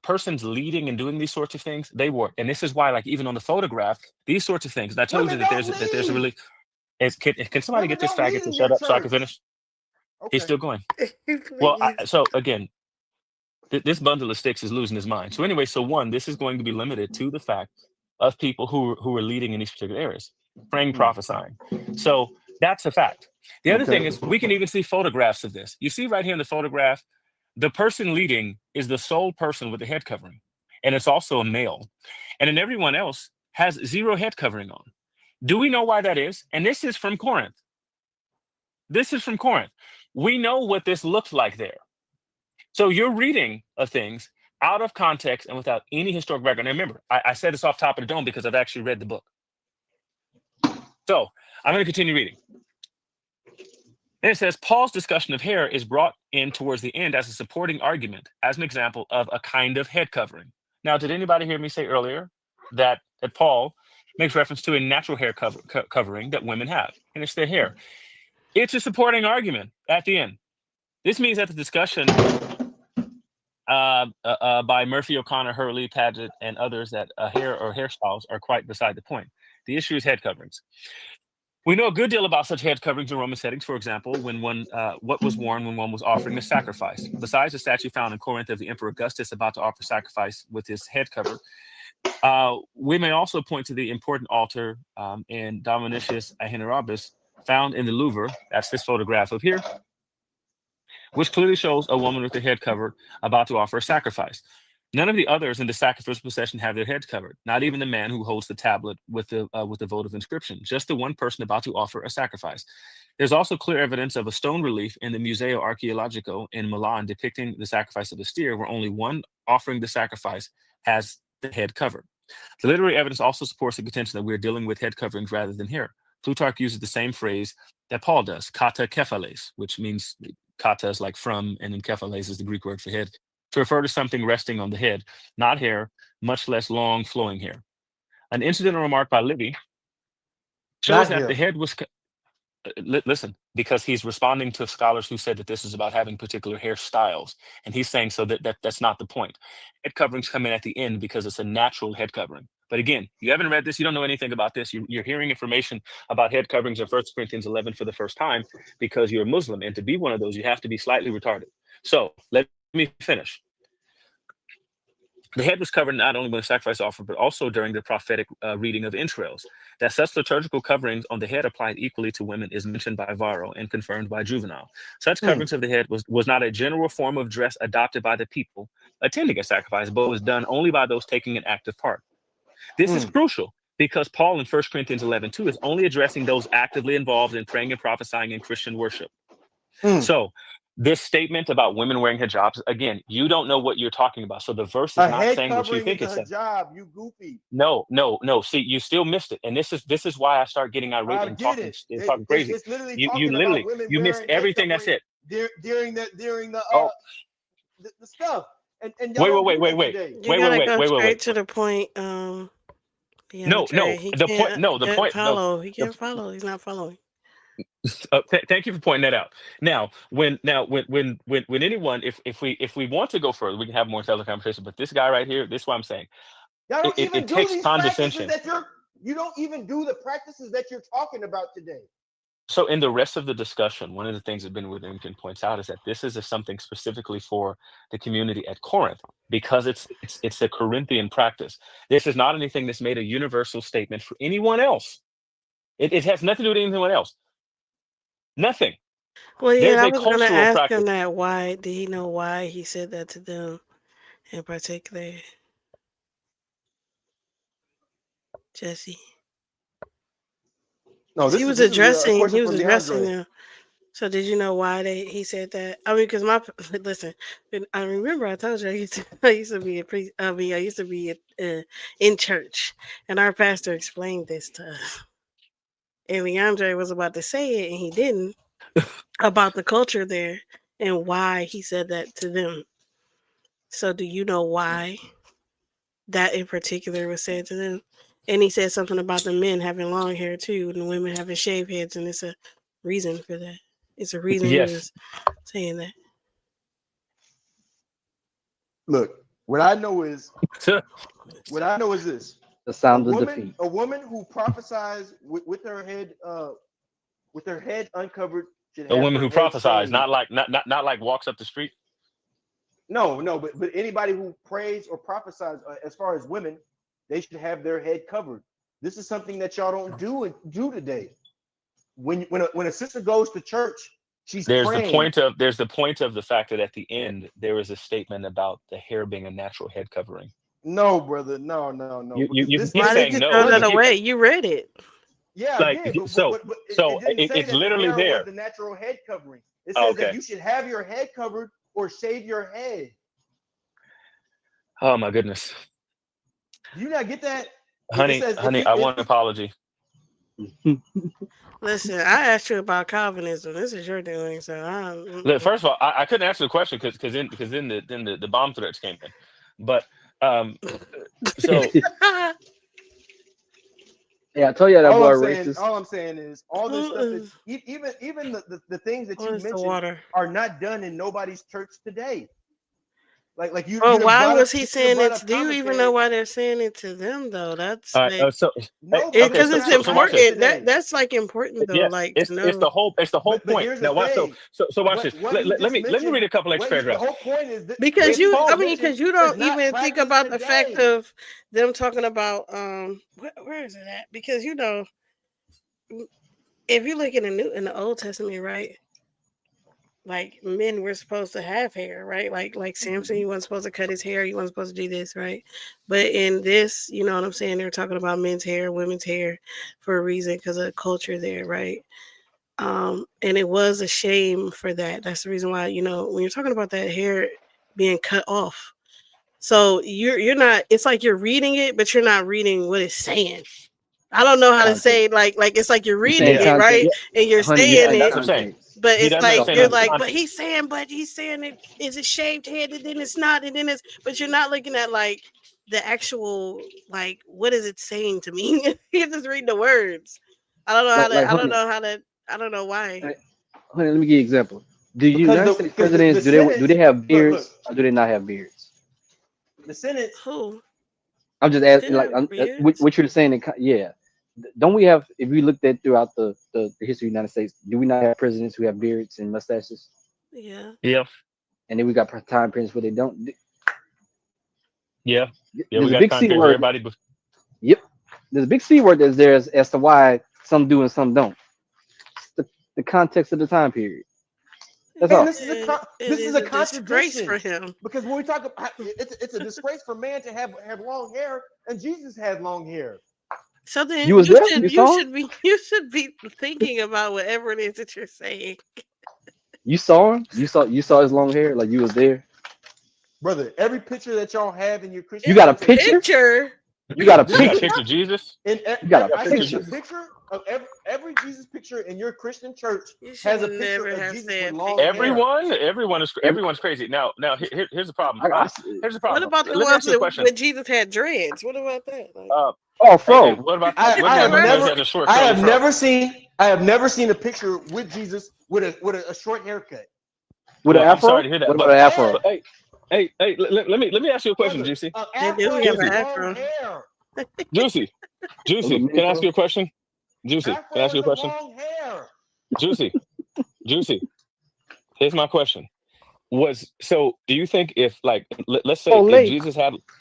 persons leading and doing these sorts of things. They work, and this is why, like even on the photograph, these sorts of things. And I told you that there's a really. Can somebody get this faggot to shut up so I can finish? Okay. He's still going. Well, so again, this bundle of sticks is losing his mind. So anyway, so one, this is going to be limited to the fact of people who are leading in these particular areas, praying, prophesying. So that's a fact. The other thing is we can even see photographs of this. You see right here in the photograph, the person leading is the sole person with the head covering, and it's also a male. And then everyone else has zero head covering on. Do we know why that is? And this is from Corinth. We know what this looks like there. So you're reading of things out of context and without any historic background. Now remember, I said this off top of the dome because I've actually read the book. So I'm going to continue reading. And it says, Paul's discussion of hair is brought in towards the end as a supporting argument, as an example of a kind of head covering. Now, did anybody hear me say earlier that Paul makes reference to a natural hair covering that women have, and it's their hair? It's a supporting argument at the end. This means that the discussion by Murphy, O'Connor, Hurley, Paget, and others that hair or hairstyles are quite beside the point. The issue is head coverings. We know a good deal about such head coverings in Roman settings. For example, when what was worn when one was offering a sacrifice. Besides the statue found in Corinth of the Emperor Augustus about to offer sacrifice with his head covered, we may also point to the important altar in Domitius Ahenarabus found in the Louvre. That's this photograph up here, which clearly shows a woman with her head covered about to offer a sacrifice. None of the others in the sacrificial procession have their heads covered, not even the man who holds the tablet with the votive inscription, just the one person about to offer a sacrifice. There's also clear evidence of a stone relief in the Museo Archeologico in Milan depicting the sacrifice of a steer, where only one offering the sacrifice has the head covered. The literary evidence also supports the contention that we're dealing with head coverings rather than hair. Plutarch uses the same phrase that Paul does, kata kephales, which means kata is like from, and then kephales is the Greek word for head, to refer to something resting on the head, not hair, much less long flowing hair. An incidental remark by Livy shows that the head was, listen, because he's responding to scholars who said that this is about having particular hairstyles. And he's saying so that's not the point. Head coverings come in at the end because it's a natural head covering. But again, you haven't read this, you don't know anything about this. You're hearing information about head coverings in 1 Corinthians 11 for the first time because you're a Muslim. And to be one of those, you have to be slightly retarded. So let me finish. The head was covered not only when the sacrifice offered, but also during the prophetic reading of entrails. That such liturgical coverings on the head applied equally to women is mentioned by Varro and confirmed by Juvenal. Such coverings of the head was not a general form of dress adopted by the people attending a sacrifice, but was done only by those taking an active part. This is crucial because Paul in 1 Corinthians 11:2 is only addressing those actively involved in praying and prophesying in Christian worship. So this statement about women wearing hijabs, again, you don't know what you're talking about. So the verse is A not head saying what you covering think is it's a saying. hijab. You goofy. No. See, you still missed it, and this is why I start getting irate I and get talking it. and talking crazy. It's literally You talking about literally women you missed wearing head everything I covering said. during Oh, the stuff, and y'all don't do that today. You gotta go wait. straight to the point. No, DeAndre, he the point. can't No, the point. No, follow. He can't follow. He's not following. thank you for pointing that out. Now, when anyone, if we want to go further, we can have more intelligent conversation. But this guy right here, this is what I'm saying. Y'all don't even It do takes these practices condescension. that you don't even do the practices that you're talking about today. So in the rest of the discussion, one of the things that Ben Witherington points out is that this is something specifically for the community at Corinth because it's a Corinthian practice. This is not anything that's made a universal statement for anyone else. It has nothing to do with anyone else. Nothing. Well, There's yeah, I a was gonna cultural ask practice. him that. Why did he know why he said that to them in particular, Jesse? No, He this was is a addressing. question He was from addressing DeAndre. them. So did you know why he said that? I mean, because listen, I remember I told you I used to be a priest. I mean, I used to be in church, and our pastor explained this to us. And Leandre was about to say it, and he didn't about the culture there and why he said that to them. So do you know why that in particular was said to them? And he said something about the men having long hair too, and the women having shaved heads, and it's a reason for that. It's a reason he Yes. was saying that. Look, what I know is this: The sound of defeat. a woman who prophesies with her head uncovered should A have woman her who head prophesies, shaved. not like walks up the street. No, but anybody who prays or prophesies, as far as women, they should have their head covered. This is something that y'all don't do today. When a sister goes to church, she's There's the praying. point of the fact that at the end there is a statement about the hair being a natural head covering. No, brother, no. Because You keep Why did saying you no. throw that You keep away? You read it. Yeah, I like did, but so it didn't say it's that the literally hair was there. the natural head covering. It Oh, says that okay. you should have your head covered or shave your head. Oh my goodness, Do you not get that? It honey, says I want an apology. Listen, I asked you about Calvinism. This is your doing, so Look, first of all, I couldn't answer the question because then the bomb threats came in, but so Yeah, I told you that boy racist. all I'm saying is all this stuff that even the things that you what is the mentioned water? are not done in nobody's church today. Like you Well, done why brought was up he you done saying brought it? up Do you even know commentary. why they're saying it to them though? That's all like right, so hey, No, okay, because it's it's not so watch this. important. today. That's like important though, Yes, like to it's know. the whole But point. here's the Now watch thing. so watch this. What you Let just me mentioned, read a couple extra the paragraphs. whole point is that Because what you I just mean, mentioned because you is don't not even think practiced about the fact today. of them talking about where is it at? Because if you look in the Old Testament, right? Like men were supposed to have hair, right? Like Samson, he wasn't supposed to cut his hair, he wasn't supposed to do this, right? But in this, you know what I'm saying? They're talking about men's hair, women's hair for a reason because of the culture there, right? And it was a shame for that. That's the reason why, when you're talking about that hair being cut off. So you're not, it's like you're reading it, but you're not reading what it's saying. I don't know how to say Context. like it's like you're You reading saying Yeah, it, right? context, And you're honey? You yeah, saying saying that's it, what I'm saying. context. but He it's doesn't like understand you're the Context. like, but context. he's saying it is it shaved head and then it's not and then it's but you're not looking at like the actual like what is it saying to me? You're just reading the words. I don't know how Like to I don't honey, know how to I don't know why. honey. Let me give you an example. Do Because United States the presidents do sentence they have look beards or do they not have beards? the sentence Who? I'm just They asking. Like, have beards? what you're saying. Yeah. Don't we have? If we looked at throughout the history of the United States, do we not have presidents who have beards and mustaches? Yeah. Yeah, And then we got time periods where they don't. yeah, yeah. We There's a got big time C periods. word. Everybody, Yep. There's a big C word that's there as to why some do and some don't. The context of the time period. That's and all. this It is is a a disgrace for contradiction him. because when we talk about it's a disgrace for man to have long hair and Jesus had long hair. So You then was there. You you saw him. should be you should be thinking about whatever it is that you're saying. You saw him? You saw his long hair? Like you was there? Brother, every picture that y'all have in your Christian You got a church, picture? Picture. You got a This You got a is- picture? picture of Jesus? You got a I picture said of the picture? picture of every Jesus picture in your Christian church You should has a picture never of have Jesus with said long picture. hair. Everyone's crazy. Now here's the problem. Here's the What problem. about the Let me ones ask you a question. when Jesus had dreads? What about that? Like, Oh, Hey, fro. what about I have when he never has a short I curly have fro? never seen a picture with Jesus with a short haircut. With an Well, I'm sorry afro? to hear that, What about an afro? but hey, let me ask you a question, Brother, Juicy. an yeah, do afro we have is an Juicy, afro? long hair. Juicy, A little Can I ask mini-fro? you a question? Juicy, can I Afro ask you is a a question? long hair. Juicy, Juicy. Here's my question. Do you think if like let's say Oh, late.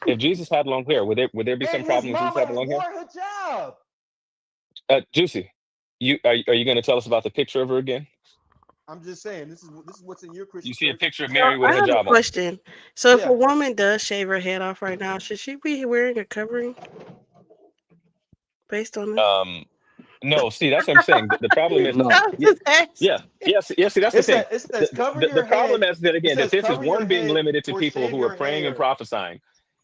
if Jesus had long hair, would there be some And his problem with Jesus mama having long wore hair? hijab. Juicy, are you going to tell us about the picture of her again? I'm just saying this is what's in your You Christian see a church. picture of So Mary with I a have a hijab on. question. So if Yeah. a woman does shave her head off right now, should she be wearing a covering based on this? No, see, that's what I'm saying. The problem is, No. I was yeah, just asking. See, that's the thing. It says cover The your head. problem is that It again, that says this is cover your one being head limited to or people shave who are your praying and hair. prophesying.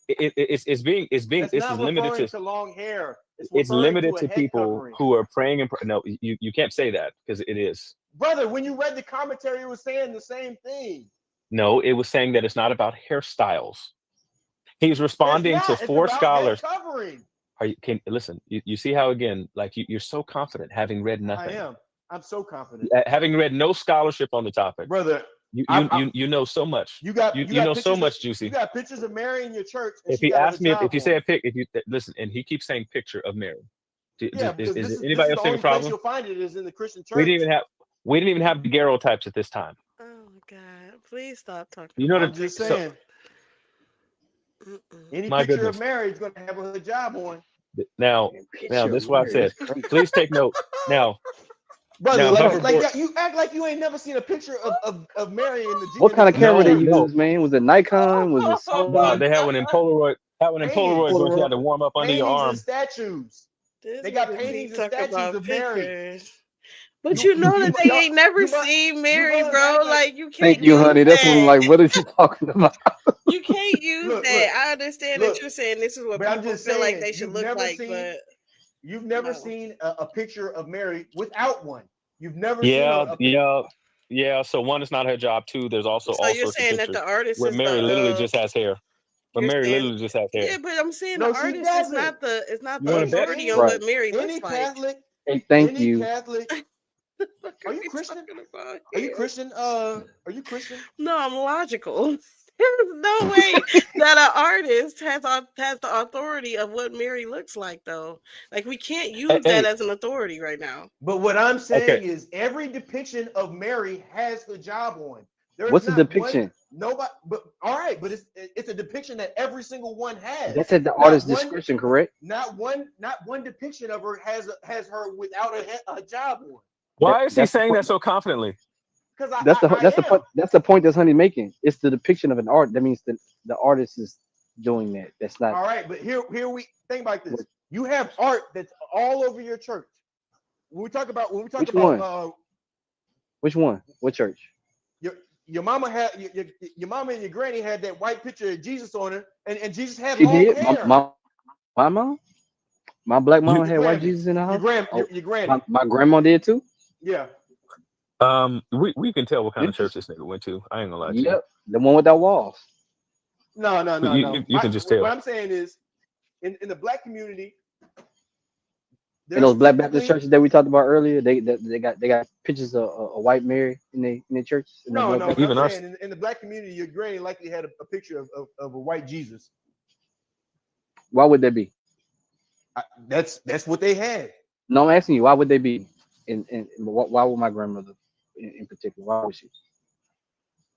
That's This not is limited referring to to long hair. It's it's referring limited to a to head people covering. who are praying and no, you can't say that because it is. Brother, when you read the commentary, it was saying the same thing. No, it was saying that it's not about hairstyles. He's It's responding to not. It's four about head scholars. covering. Can listen? You see how again, like you're so confident, having read I nothing, am. I'm so confident. having read no scholarship on the topic. Brother, You know so much. you got You know so pictures much, of, Juicy. you got pictures of Mary in your church and If she he got a asks me if hijab you say on. a pic, if you listen, and he keeps saying picture of Mary. Yeah, because Is this it is anybody the else having a only place problem? you'll find it is in the Christian We church. didn't even have the daguerreotypes at this time. Oh my God! Please stop talking You know about I'm that. just So saying, any my picture of goodness. Mary is going to have a hijab on. Now Picture this of is what I Mary. said. That's crazy. Please take note. Now Brother, hoverboard. you act like you ain't never seen a picture of Mary What in the kind of camera Christian they No, church. no. use, man? Was it Nikon? Was it No, Sony? they had one in Polaroid. That one in Paintings, Polaroid joints you had Polaroid? to warm up under your paintings and arm. statues. this They got nigga paintings keep and talking statues about of Mary. pictures. But you know that they Y'all, ain't never you must seen you Mary, must bro. act like Like you Thank can't you, use honey. That's what I'm that. like. What is he talking about? You can't use look, that. I understand that look. you're saying this is what But I'm people just feel like saying, they should look like, but you've never no. seen a picture of Mary without one. You've never seen Yeah, a yeah. So one, it's not her job. Two, there's also So all you're sorts of saying that pictures the artist where is Mary literally the just has hair. But you're Mary saying literally just has hair. yeah, but I'm saying the No, she artist is doesn't. not the You want to bet? authority on Right. what Mary looks Any like. Catholic, Hey, thank any you. Catholic. What Are are you we Christian? talking about Are you here? Christian? Are you Christian? No, I'm logical. There's no way that an artist has the authority of what Mary looks like, though. Like we can't use that Hey, as an authority right now. But what I'm okay. saying is every depiction of Mary has hijab on. There's What's the not one depiction? nobody but all right, but it's a depiction that every single one has. That's at the Not artist's one discretion, correct? not one depiction of her has her without a hijab on. Why is he That's the saying point. that so confidently? Because That's the I point. That's the point that's Honey making. It's the depiction of an art. That means the artist is doing that. That's not all right, but here we think about this. what, You have art that's all over your church. When we talk about which one. Which one? What church? your mama had your mama and your granny had that white picture of Jesus on her, and Jesus had She long did. hair. My mom. My black You mama Your had white granny, Jesus in the house. your granny. My grandma did too. Yeah. we can tell what kind of church Interesting. this nigga went to. I ain't gonna lie to you. Yep, the one without walls. No. You can just What tell. I'm saying is, in the black community, And there's those Black Baptist typically churches that we talked about earlier, they got pictures of a white Mary in the church. In the no. Black What Baptist I'm Even church. us. saying in the black community, your granny likely had a picture of a white Jesus. Why would that be? That's what they had. No, I'm asking you. Why would they be? And why would my grandmother in particular? Why would she?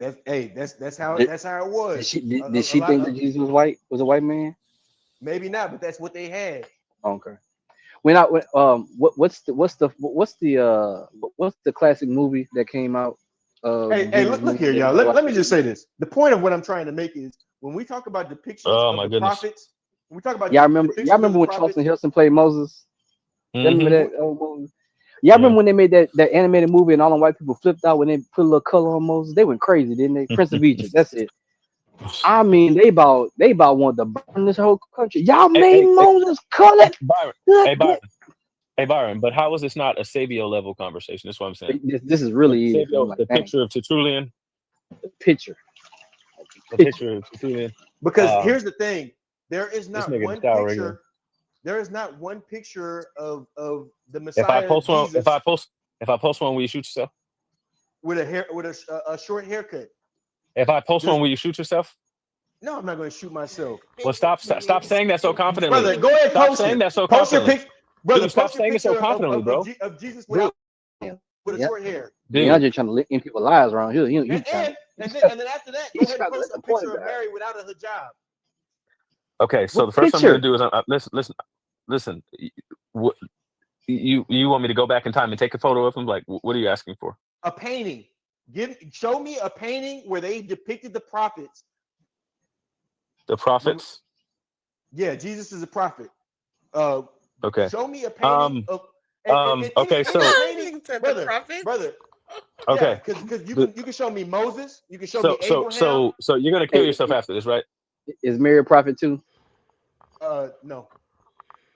That's how Did, that's how it did was. she did, A, did a she lot think that Jesus was white? Was a white man? maybe not, but that's what they had. Okay. What's the classic movie that came out of Hey, Jesus look movie? here, y'all. Everybody Let watched me it? just say this. The point of what I'm trying to make is when we talk about depictions Oh of my the goodness. prophets, when we talk about Y'all remember depictions of the when prophets, Charleston Heston played Moses? Y'all remember Mm-hmm. that old movie? Y'all remember when they made that animated movie and all the white people flipped out when they put a little color on Moses? They went crazy, didn't they? Prince of Egypt. That's it. I mean, they about want to burn this whole country. Y'all made Moses color. Byron. Hey Byron, but how is this not a Sabio level conversation? That's what I'm saying. This is really easy. Sabio, Like, the picture of Tertullian. The picture. The picture of Tertullian. Because here's the thing: there is not nigga one style picture. regular. There is not one picture of the Messiah. If I post one, Jesus if I post one, will you shoot yourself? with a short haircut. If I post one, will you shoot yourself? No, I'm not going to shoot myself. Well, stop saying that so confidently. Brother, go ahead, Stop post saying it. that so Post your confidently. pic, brother. Dude, stop Post your saying it so picture confidently, bro. of Jesus without with a short hair. DeAndre trying to lick in people's lives around here. And then after that, go ahead and post a picture of Mary without a hijab. Okay, so the first thing I'm going to do is listen. What you want me to go back in time and take a photo of him? Like, what are you asking for? A painting. Show me a painting where they depicted the prophets. The prophets? Yeah, Jesus is a prophet. Okay. Show me a painting of. Okay, so brother. Okay, because you can show me Moses. You can show me Abraham. So you're gonna kill yourself after this, right? Is Mary a prophet too? No.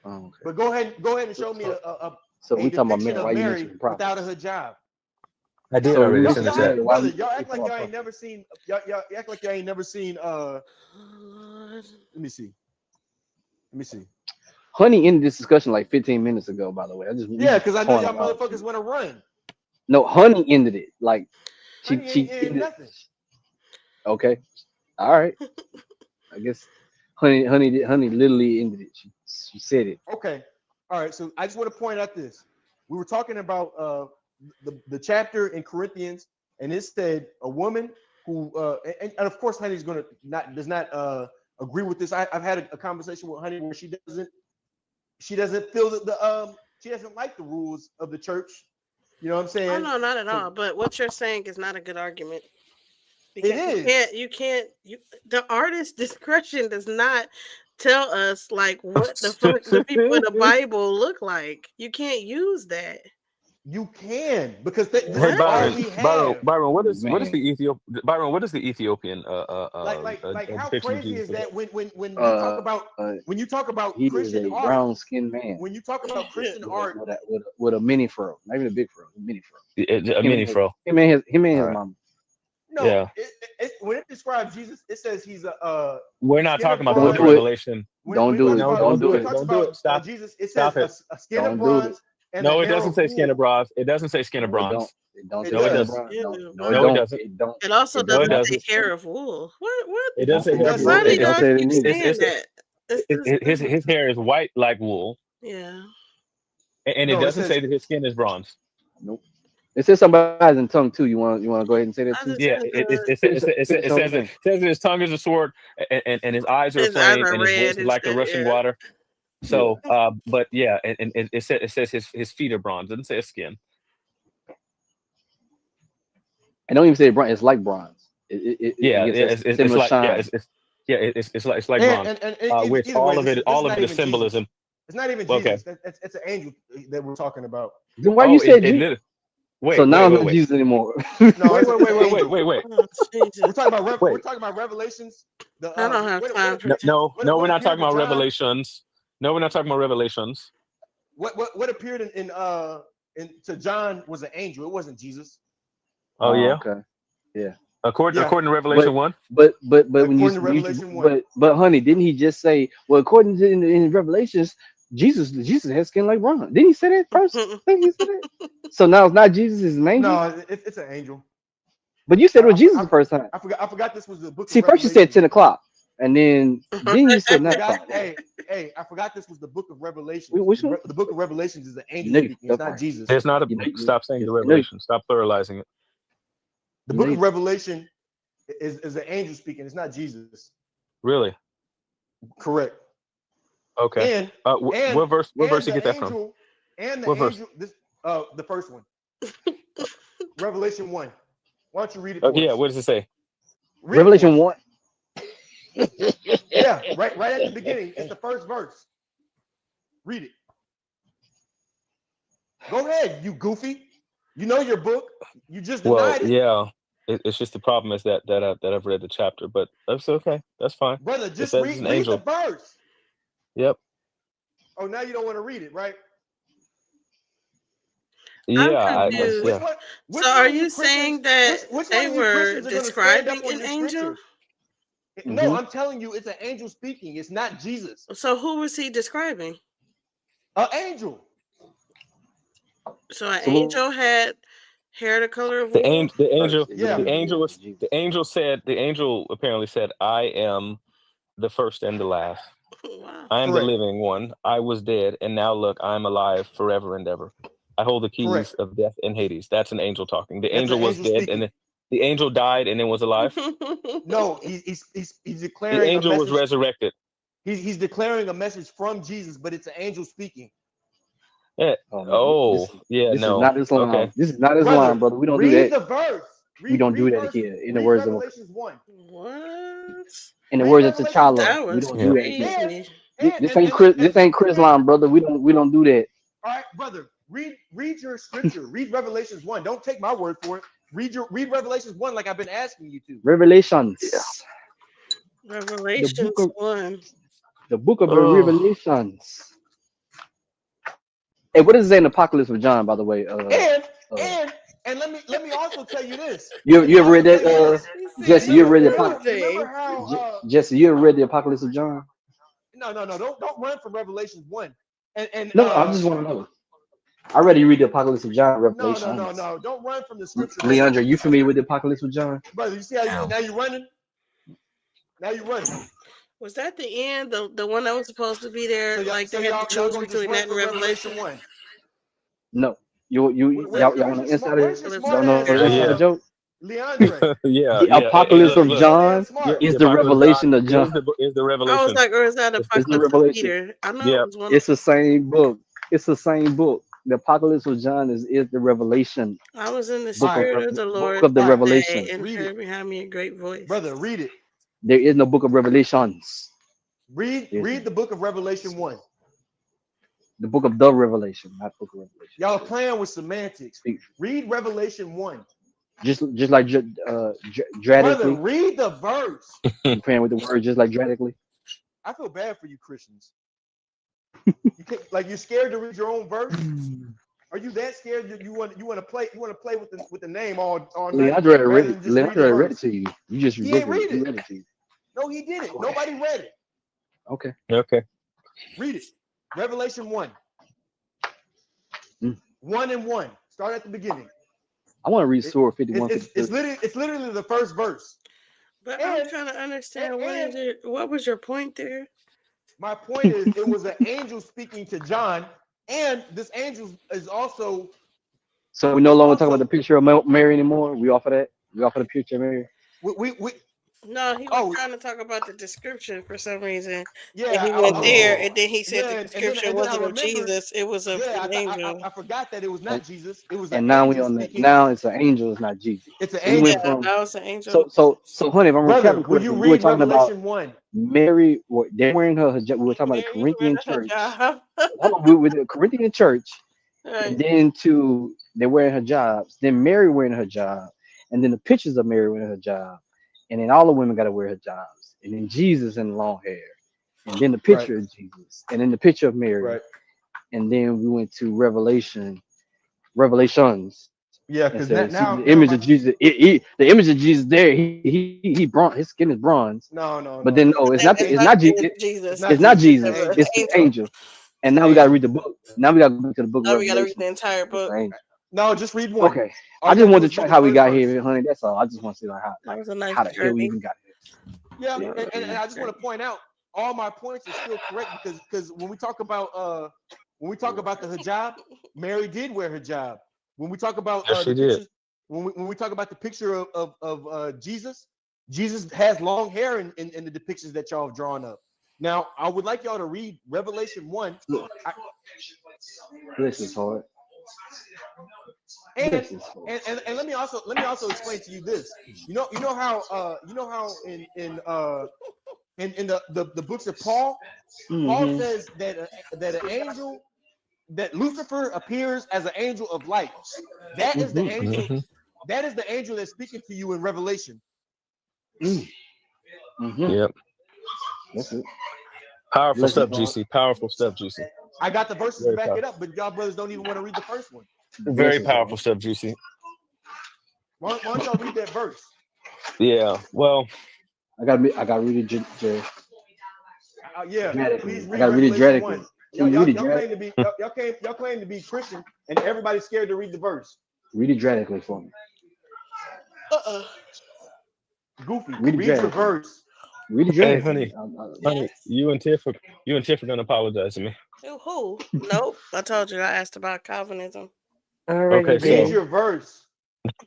Oh, okay. But go ahead and show me a we talking about depiction Mary. of Why you Mary mentioning prophet? without a hijab. I did already. It's in the chat. Brother, y'all act like y'all ain't never seen. Y'all act like y'all ain't never seen. Let me see. Honey ended this discussion like 15 minutes ago. By the way, because I know y'all motherfuckers want to run. No, Honey ended it. Like she ended nothing. Okay, all right. I guess Honey literally ended it. She said it. Okay, all right. So I just want to point out this. We were talking about the chapter in Corinthians, and it said a woman who and of course Honey's does not agree with this. I've had a conversation with Honey where she doesn't feel that she doesn't like the rules of the church. You know what I'm saying? Oh no, not at all. But what you're saying is not a good argument. It is. You can't. The artist's discretion does not tell us like what the fuck the people in the Bible look like. You can't use that. You can because this Hey, is all we have. Byron, what is the Ethiopian like how crazy is that when you talk about he Christian is a art, brown skinned man. When you talk about Christian art with a mini fro, not even a big fro, a mini fro. A mini fro. Him and his mom. No, yeah. When it describes Jesus, it says he's a. We're not talking about the book of Revelation. Don't do it. Don't do it. Don't do it. Stop. Jesus, it Stop says a skin of bronze. No, it doesn't say skin of bronze. It doesn't say skin of bronze. No, it doesn't. No, it doesn't. It also doesn't say hair of wool. What? It doesn't say hair of wool. Why do y'all keep saying that? His hair is white like wool. Yeah. And it doesn't say that his skin is bronze. Nope. It says somebody's in tongue too. You want to go ahead and say that too? Yeah, it says his tongue is a sword, and his eyes are a flame, and his voice is like the rushing water. So, but yeah, and it says his feet are bronze. It doesn't say his skin. And don't even say bronze. It's like bronze. It's like bronze. With all of it is symbolism. It's not even Jesus. It's an angel that we're talking about. Then why you said Jesus? Wait, so now wait, it's not Jesus anymore. No, wait. We're talking about Revelations. I don't have time for No, we're not talking about Revelations. No, we're not talking about Revelations. What appeared in to John was an angel. It wasn't Jesus. Oh yeah. Okay. Yeah. According to Revelation 1. But honey, didn't he just say? Well, according to in Revelations, Jesus has skin like bronze. Didn't he say that first? I think he said it. So now it's not Jesus, it's an angel. No, it's an angel. But you said it was Jesus the first time. I forgot this was the book. See, first you said 10 o'clock, and then you said 9 o'clock. Hey, I forgot this was the book of Revelation. Which one? The book of Revelations is an angel speaking. It's not Jesus. There's not a stop saying the Revelation. Stop pluralizing it. The book of Revelation is an angel speaking. It's not Jesus. Really? Correct. Okay. What verse you get that from? And the what angel, the first one. Revelation 1. Why don't you read it for us? What does it say? Revelation 1. Yeah, right at the beginning. It's the first verse. Read it. Go ahead, you goofy. You know your book. You just Well, denied it. yeah. It's just the problem is that I've read the chapter, but that's okay. That's fine. Brother, It just says it's an read the angel. verse. Yep. Oh, now you don't want to read it, right? I'm Yeah. confused. Which Yeah. one? Which So one are of you you Christians? saying that Which one they of you were Christians are going to stand up describing on an this angel? scripture? No, I'm telling you, it's an angel speaking. It's not Jesus. So who was he describing? An angel. So an So angel had hair the color of The wool? angel. The first, angel. it Yeah. The literally angel is was. Jesus. The angel said. The angel apparently said, "I am the first and the last. Wow. I am the Correct. living one. I was dead, and now look, I am alive forever and ever. I hold the keys Correct. of death and Hades." That's an angel talking. The That's an angel was angel dead, and speaking. the angel died, and then was alive. No, he's The declaring a angel was message. resurrected. He's declaring a message from Jesus, but it's an angel speaking. Yeah. Oh man, Oh, yeah. this is No. not Islam. Okay. This is not Islam, Brother, brother. We don't do read that. the verse. We don't do Read that verse. here. In the Read words of Revelations 1. What? Read of Revelations 1. T'Challa, That we was don't Yeah. do that here. crazy. This ain't Chris. This ain't Islam, brother. We don't do that. All right, brother. Read your scripture. Read Revelations 1. Don't take my word for it. Read Revelations 1 like I've been asking you to. Revelations. The book Revelations of 1. Oh. Revelations. Hey, what does it say in the Apocalypse of John, by the way? And Uh, and let me also tell you this. you Let me you ever also read tell that? you this. He said Jesse, you ever read the Remember everything. how Jesse, you ever read the Apocalypse of John? no, don't run from Revelations 1. And No, I just want to know. I already read the Apocalypse of John, no. Revelations. Don't run from the scripture, brother. Leandra, you familiar with the Apocalypse of John? Brother, you see how Damn. now you're running? Now you're running. Was that the end? The one that was supposed to be there? Like So they had to y'all choose gonna just between run that and from Revelation Revelation? 1. No. Y'all Where's want your the smart insider? where's your Apocalypse smart of Y'all know ass the insider Yeah. John. joke? Leandre? Yeah. The Yeah. Hey, Apocalypse look. of You're Look. so damn John Yeah. smart. The is the apocalypse of John revelation of John. is the I was revelation. like, or is that It's the Apocalypse of revelation. Peter? I know it Yep. was one of It's the same book. It's the same book. The Apocalypse of John is the revelation. I was in the All Book of right, spirit of the book Lord of the all right. that day revelation. and Read it. heard behind me a great voice. Brother, read it. There is no book of revelations. Read There's the book of Revelation 1. the book of the revelation, not book of revelation. Y'all are playing with semantics. Speak. Read Revelation 1. Just like Brother, dramatically. read the verse. You playing with the word just like dramatically. I feel bad for you Christians. You can't, like you're scared to read your own verse. Are you that scared that you want to play with the name all night rather than just read the Leandro read it verse? to you. You just He ain't ridiculous. read He it. read it to you. No, he didn't. Okay. Nobody read it. Okay. Okay. Read it. Revelation 1. Mm. 1 and 1. Start at the beginning. I want to read Surah 51. It's literally the first verse. But And- I'm trying to understand and- what was your point there? My point is, it was an angel speaking to John, and this angel is also. So we no it's longer talk about also the picture of Mary anymore. We offer that. We offer the picture of Mary. we No, he was oh trying to talk about the description for some reason. yeah. And he went there, Oh. and then he said the description and then I wasn't of remembered. Jesus; it was of Yeah, an angel. I forgot that it was And, not Jesus. It was an and now we angel on that. speaking. Now it's an angel. It's not Jesus. It's an So we Yeah, went angel. from that was an angel. honey. If I'm Brother, recapping will you correctly, we were read talking about Revelation 1? Mary. They're wearing her hijab. We were talking about the Mary's Corinthian wearing a church. hijab. Hold on, with the Corinthian church, and Right. then to they're wearing hijabs. Then Mary wearing her hijab, and then the pictures of Mary wearing her hijab, and then all the women got to wear hijabs, and then Jesus in long hair, and then the Right. picture of Jesus, and then the picture of Mary, Right. and then we went to Revelations, Yeah, and because said, see now the image of Jesus. The image of Jesus there. He bronze. His skin is bronze. no. But then It's, no, it's, it's it's not. an It's It's angel. not not. It's Jesus. not It's not Jesus. It's an Jesus. It's an angel. It's the angel. angel. It's And an now we got to angel. read the book. Now we got to go back to the book of Now we got to read Revelation. the entire It's book. the angel. No, just read 1. Okay. All I you just gotta do wanted is to read track the how we first got verse. here, honey. That's all. I just want to see That was a nice how the hell we journey. even got Yeah, here. and I just want to point out all my points are still correct because when we talk about the hijab, Mary did wear hijab. When we talk about Yes, the she did. pictures, when we talk about the picture of Jesus, Jesus has long hair in the depictions that y'all have drawn up. Now, I would like y'all to read Revelation 1. This is hard. And, This is hard. and let me also explain to you this. You know how in the books of Paul, Paul Mm-hmm. says that an angel that Lucifer appears as an angel of light. That is the angel. Mhm. That is the angel that's speaking to you in Revelation. Yep. That's it. Powerful Bless you, stuff, Bob. GC. Powerful stuff, GC. I got the verses to Very back it powerful. up, but y'all brothers don't even want to read the first one. Very Blessings, powerful Bob. stuff, GC. Why don't y'all read that verse? Yeah. Well, I gotta read it Yeah, dramatically. please I read gotta read it Revelation dramatically. 1. Can you read it dramatically? Y'all claim to be Christian, and everybody's scared to read the verse. Read it dramatically for me. Goofy, Read it read your dramatically. verse. Read it hey, dramatically. honey, Yes. you and Tiff are gonna apologize to me. Who? Nope. I told you I asked about Calvinism. Already Okay, Read did. your verse.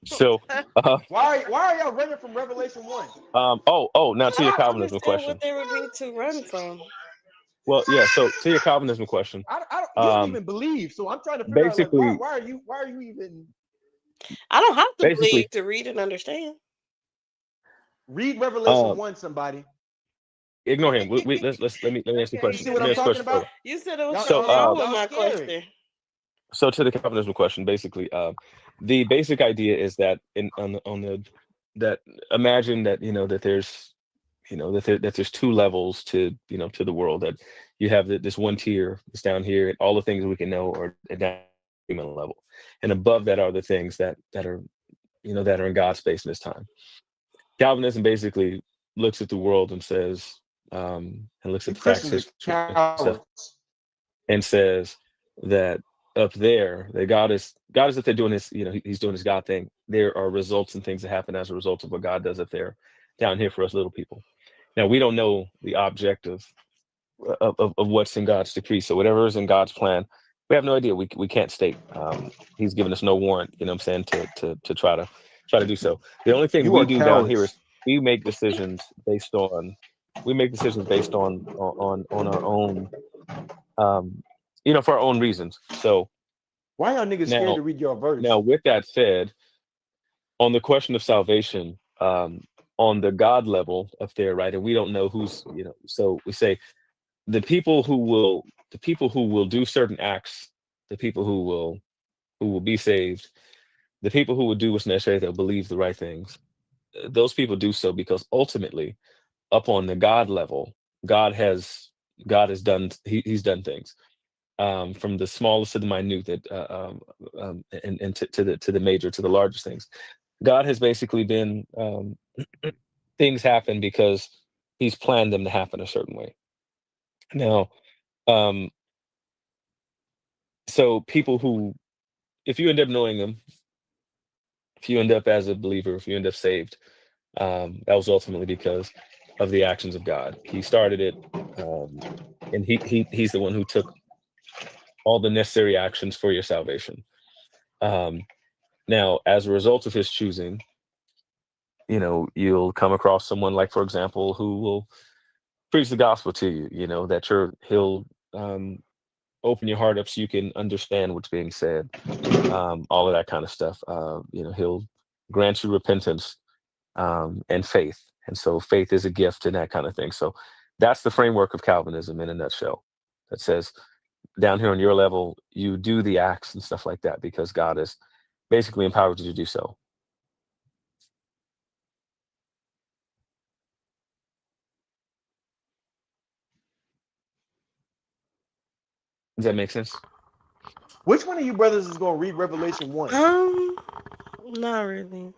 so, uh, Why are y'all running from Revelation 1? now to I your don't Calvinism understand question. what there would be to run from. Well, yeah. So to your Calvinism question, You don't even believe, so I'm trying to figure out like basically, why are you even I don't have to basically, believe to read and understand. read Revelation um, 1, somebody. ignore him. Let me ask you a Okay. You question. see what Let me I'm ask you a talking question further. about? You said there was Y'all So, something wrong with y'all my scared. question. so to the Calvinism question, basically, the basic idea is that on the that imagine that that there's that there's two levels to to the world, that you have this one tier that's down here, and all the things we can know are at down human level, and above that are the things that are that are in God's space in this time. Calvinism basically looks at the world and says, and looks at You the facts Christians of are history and stuff, cowards. and says that up there, that God is up there doing his, he's doing his God thing. There are results and things that happen as a result of what God does up there, down here for us little people. Now we don't know the object of what's in God's decree. So whatever is in God's plan, we have no idea. We can't state. He's given us no warrant, you know what I'm saying, to try to do so. The only thing You we are do down here is cowards. we make decisions based on on our own, for our own reasons. So Why y'all niggas scared now to read your verse? now with that said, on the question of salvation, on the God level up there, right? And we don't know who's, so we say the people who will do certain acts, the people who will be saved, the people who will do what's necessary, they'll believe the right things. Those people do so because ultimately, up on the God level, God has God has done he's done things, from the smallest to the minute, that and to the major, to the largest things. God has basically been, things happen because He's planned them to happen a certain way. Now, um, so people who, if you end up knowing Him, if you end up as a believer, if you end up saved, that was ultimately because of the actions of God. He started it, and he's the one who took all the necessary actions for your salvation. Um, Now, as a result of His choosing, you'll come across someone like, for example, who will preach the gospel to you. That he'll, open your heart up so you can understand what's being said, all of that kind of stuff. He'll grant you repentance, and faith. And so faith is a gift and that kind of thing. So that's the framework of Calvinism in a nutshell. That says down here on your level, you do the acts and stuff like that because God has basically empowered you to do so. Does that make sense? Which one of you brothers is gonna read Revelation 1? Not really.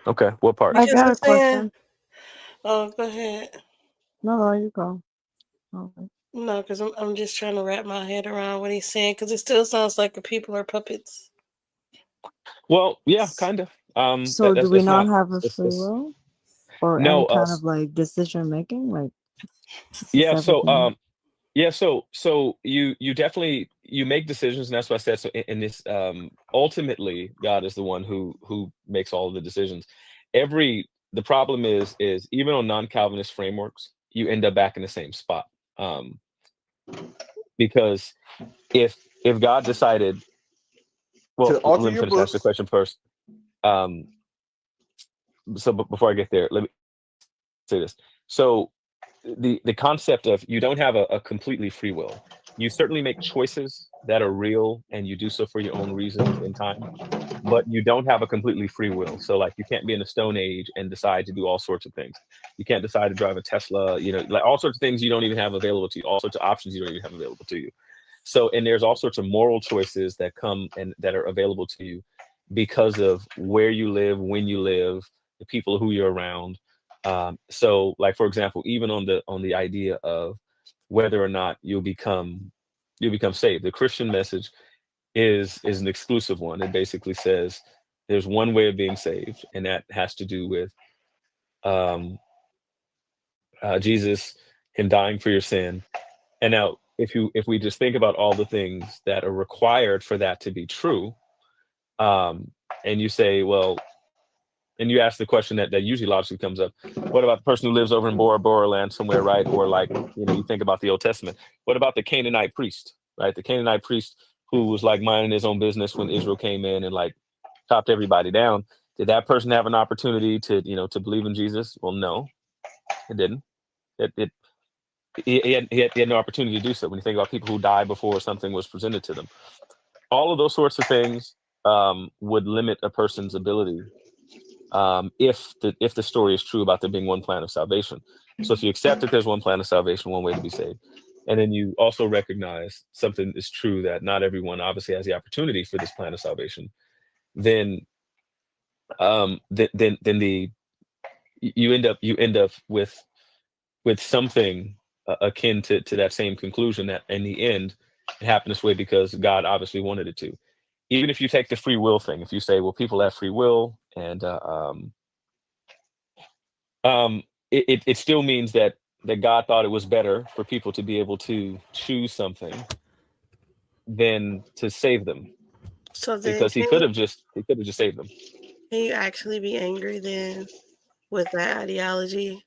Okay. What part? I Because got I'm a saying, question. oh, go ahead. No, you go. Okay. No, because I'm just trying to wrap my head around what he's saying, because it still sounds like the people are puppets. Well, yeah, kind of. So do we It's not not. have a It's free will or any no. kind of like decision making? Like this is Yeah. So everything. yeah. So you definitely you make decisions, and that's what I said. So in this, ultimately, God is the one who makes all of the decisions. The problem is even on non-Calvinist frameworks, you end up back in the same spot. Um, because if God decided, To well, alter let me your finish answer the books. question first. Um, before I get there, let me say this. So the concept of, you don't have a completely free will. You certainly make choices that are real, and you do so for your own reasons in time, but you don't have a completely free will. So like you can't be in the Stone Age and decide to do all sorts of things. You can't decide to drive a Tesla, like all sorts of things you don't even have available to you, all sorts of options you don't even have available to you. So, and there's all sorts of moral choices that come and that are available to you because of where you live, when you live, the people who you're around. So like for example, even on the idea of whether or not you'll become saved, the Christian message is an exclusive one. It basically says there's one way of being saved, and that has to do with um, Jesus, him dying for your sin. And now, if we just think about all the things that are required for that to be true, um, and you say, well, and you ask the question that usually logically comes up, what about the person who lives over in Bora Bora land somewhere, right? Or like, you think about the Old Testament. What about the Canaanite priest, right? The Canaanite priest who was like minding his own business when Israel came in and like chopped everybody down. Did that person have an opportunity to believe in Jesus? Well, no, it didn't. It he had no opportunity to do so. When you think about people who died before something was presented to them, all of those sorts of things would limit a person's ability, if the story is true about there being one plan of salvation. So if you accept that there's one plan of salvation, one way to be saved, and then you also recognize something is true, that not everyone obviously has the opportunity for this plan of salvation, then then you end up with something akin to that same conclusion, that in the end it happened this way because God obviously wanted it to. Even if you take the free will thing, if you say, well, people have free will, and it still means that God thought it was better for people to be able to choose something than to save them, So then, because he could have just saved them. can you actually be angry then with that ideology,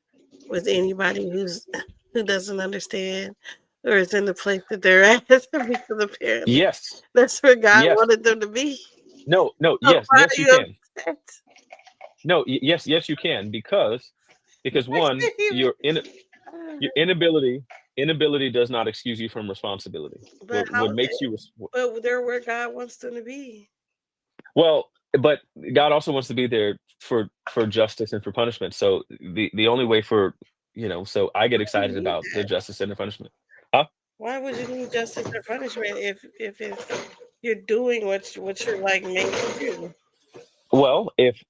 with anybody who doesn't understand or is in the place that they're at? Because apparently Yes, that's where God yes, wanted them to be. no, So yes, why yes, are you you can. upset? No, yes, you can, because I one, can't even. your inability does not excuse you from responsibility. But What how? makes you But they're where God wants them to be. well, but God also wants to be there for justice and for punishment. So the only way for so I get Why do you excited need about the that? justice and the punishment. Huh? Why would you need justice or punishment if it's you're doing what you're like made to do? Well, if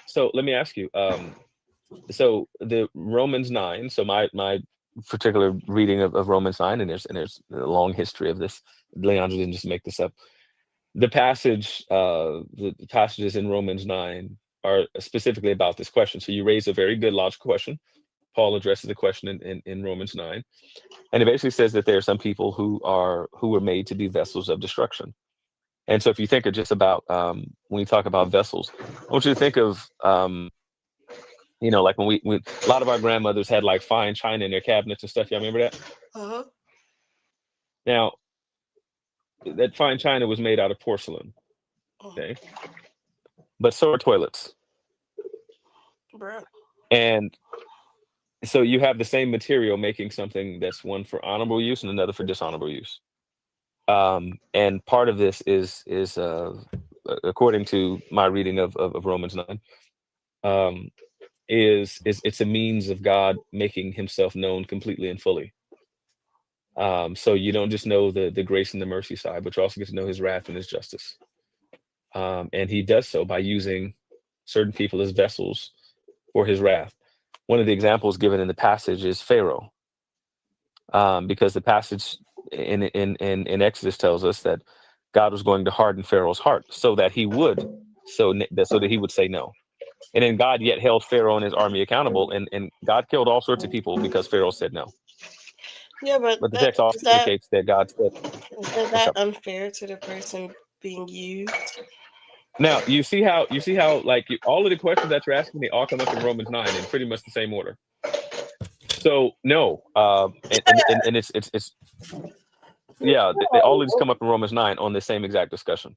so, let me ask you. So the Romans 9. So my particular reading of Romans 9, and there's a long history of this. Leandro didn't just make this up. The passages in Romans 9 are specifically about this question. So you raise a very good logical question. Paul addresses the question in Romans 9, and it basically says that there are some people who were made to be vessels of destruction. And so if you think of just about when you talk about vessels, I want you to think of like when a lot of our grandmothers had like fine china in their cabinets and stuff. Y'all remember that? Uh-huh. Now that fine china was made out of porcelain, Uh-huh. okay, but so are toilets. Bro. And so you have the same material making something that's one for honorable use and another for dishonorable use. And part of this is according to my reading of Romans 9, um, is it's a means of God making Himself known completely and fully. So you don't just know the grace and the mercy side, but you also get to know His wrath and His justice. And He does so by using certain people as vessels for His wrath. One of the examples given in the passage is Pharaoh, because the passage in Exodus tells us that God was going to harden Pharaoh's heart so that he would say no. And then God yet held Pharaoh and his army accountable, and God killed all sorts of people because Pharaoh said no. Yeah, but But the that text also is that indicates that God said, is that "What's that up?" unfair to the person being used? Now you see how like all of the questions that you're asking, they all come up in Romans 9 in pretty much the same order. So no, and it's yeah, all of these come up in Romans 9 on the same exact discussion.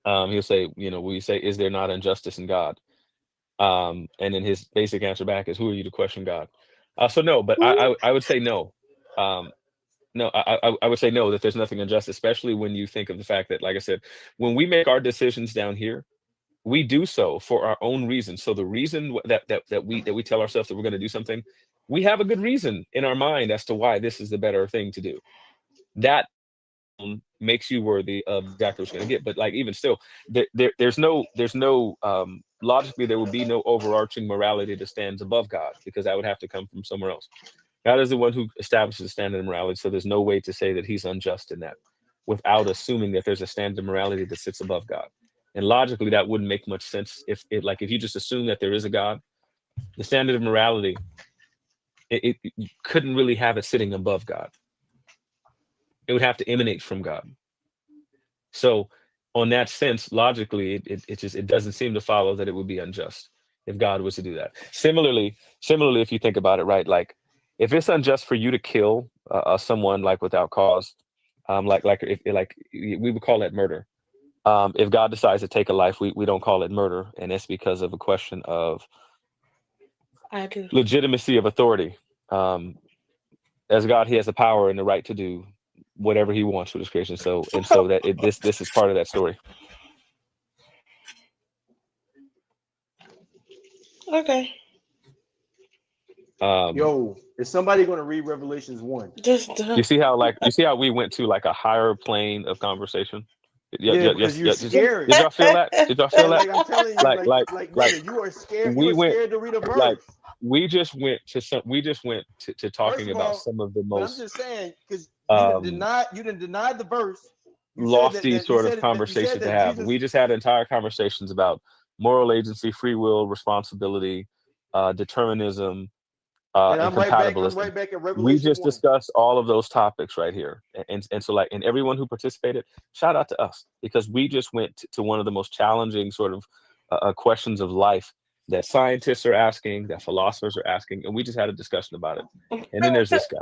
He'll say, will you say, is there not injustice in God? And then his basic answer back is, who are you to question God? So no, but I would say no. Um, No, I would say no, that there's nothing unjust, especially when you think of the fact that, like I said, when we make our decisions down here, we do so for our own reasons. So the reason that we tell ourselves that we're going to do something, we have a good reason in our mind as to why this is the better thing to do. That makes you worthy of exactly what you're going to get. But like even still, there's no logically there would be no overarching morality that stands above God, because that would have to come from somewhere else. God is the one who establishes the standard of morality, so there's no way to say that he's unjust in that without assuming that there's a standard of morality that sits above God. And logically, that wouldn't make much sense if you just assume that there is a God. The standard of morality, you couldn't really have it sitting above God. It would have to emanate from God. So, on that sense, logically, it doesn't seem to follow that it would be unjust if God was to do that. Similarly, if you think about it, right, like if it's unjust for you to kill someone like without cause, like if like we would call that murder. If God decides to take a life, we don't call it murder, and it's because of a question of I do. legitimacy of authority. Um, as God, He has the power and the right to do whatever He wants with His creation. So that this is part of that story. Okay. Yo, is somebody going to read Revelations 1? You see how we went to like a higher plane of conversation. Yeah, because you're scared. Did y'all feel that? Did y'all feel that? Like I'm telling you, like brother, you are scared. You We are went scared to read a like verse. we just went to First talking of about all, some of the but I'm most just saying because um you didn't deny the verse. You said lofty you sort of said that you said conversation to that have. Jesus. We just had entire conversations about moral agency, free will, responsibility, determinism, And and I'm compatibilism. right back at We Revelation just 1. discussed all of those topics right here, and so like, and everyone who participated, shout out to us, because we just went to one of the most challenging sort of questions of life that scientists are asking, that philosophers are asking, and we just had a discussion about it. And then there's this guy.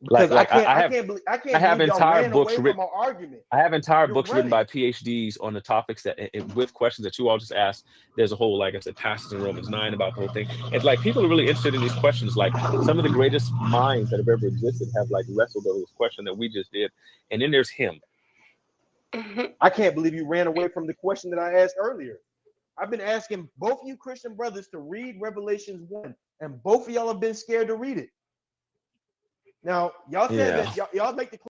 Because I have I I can't have believe y'all entire ran books away written. from our argument. I have entire You're books written running. by PhDs on the topics that, with questions that you all just asked. There's a whole, like I said, passage in Romans 9 about the whole thing. And like people are really interested in these questions. Like some of the greatest minds that have ever existed have like wrestled over this question that we just did. And then there's him. I can't believe you ran away from the question that I asked earlier. I've been asking both of you Christian brothers to read Revelations 1, and both of y'all have been scared to read it. Now, y'all said Yeah. that y'all make the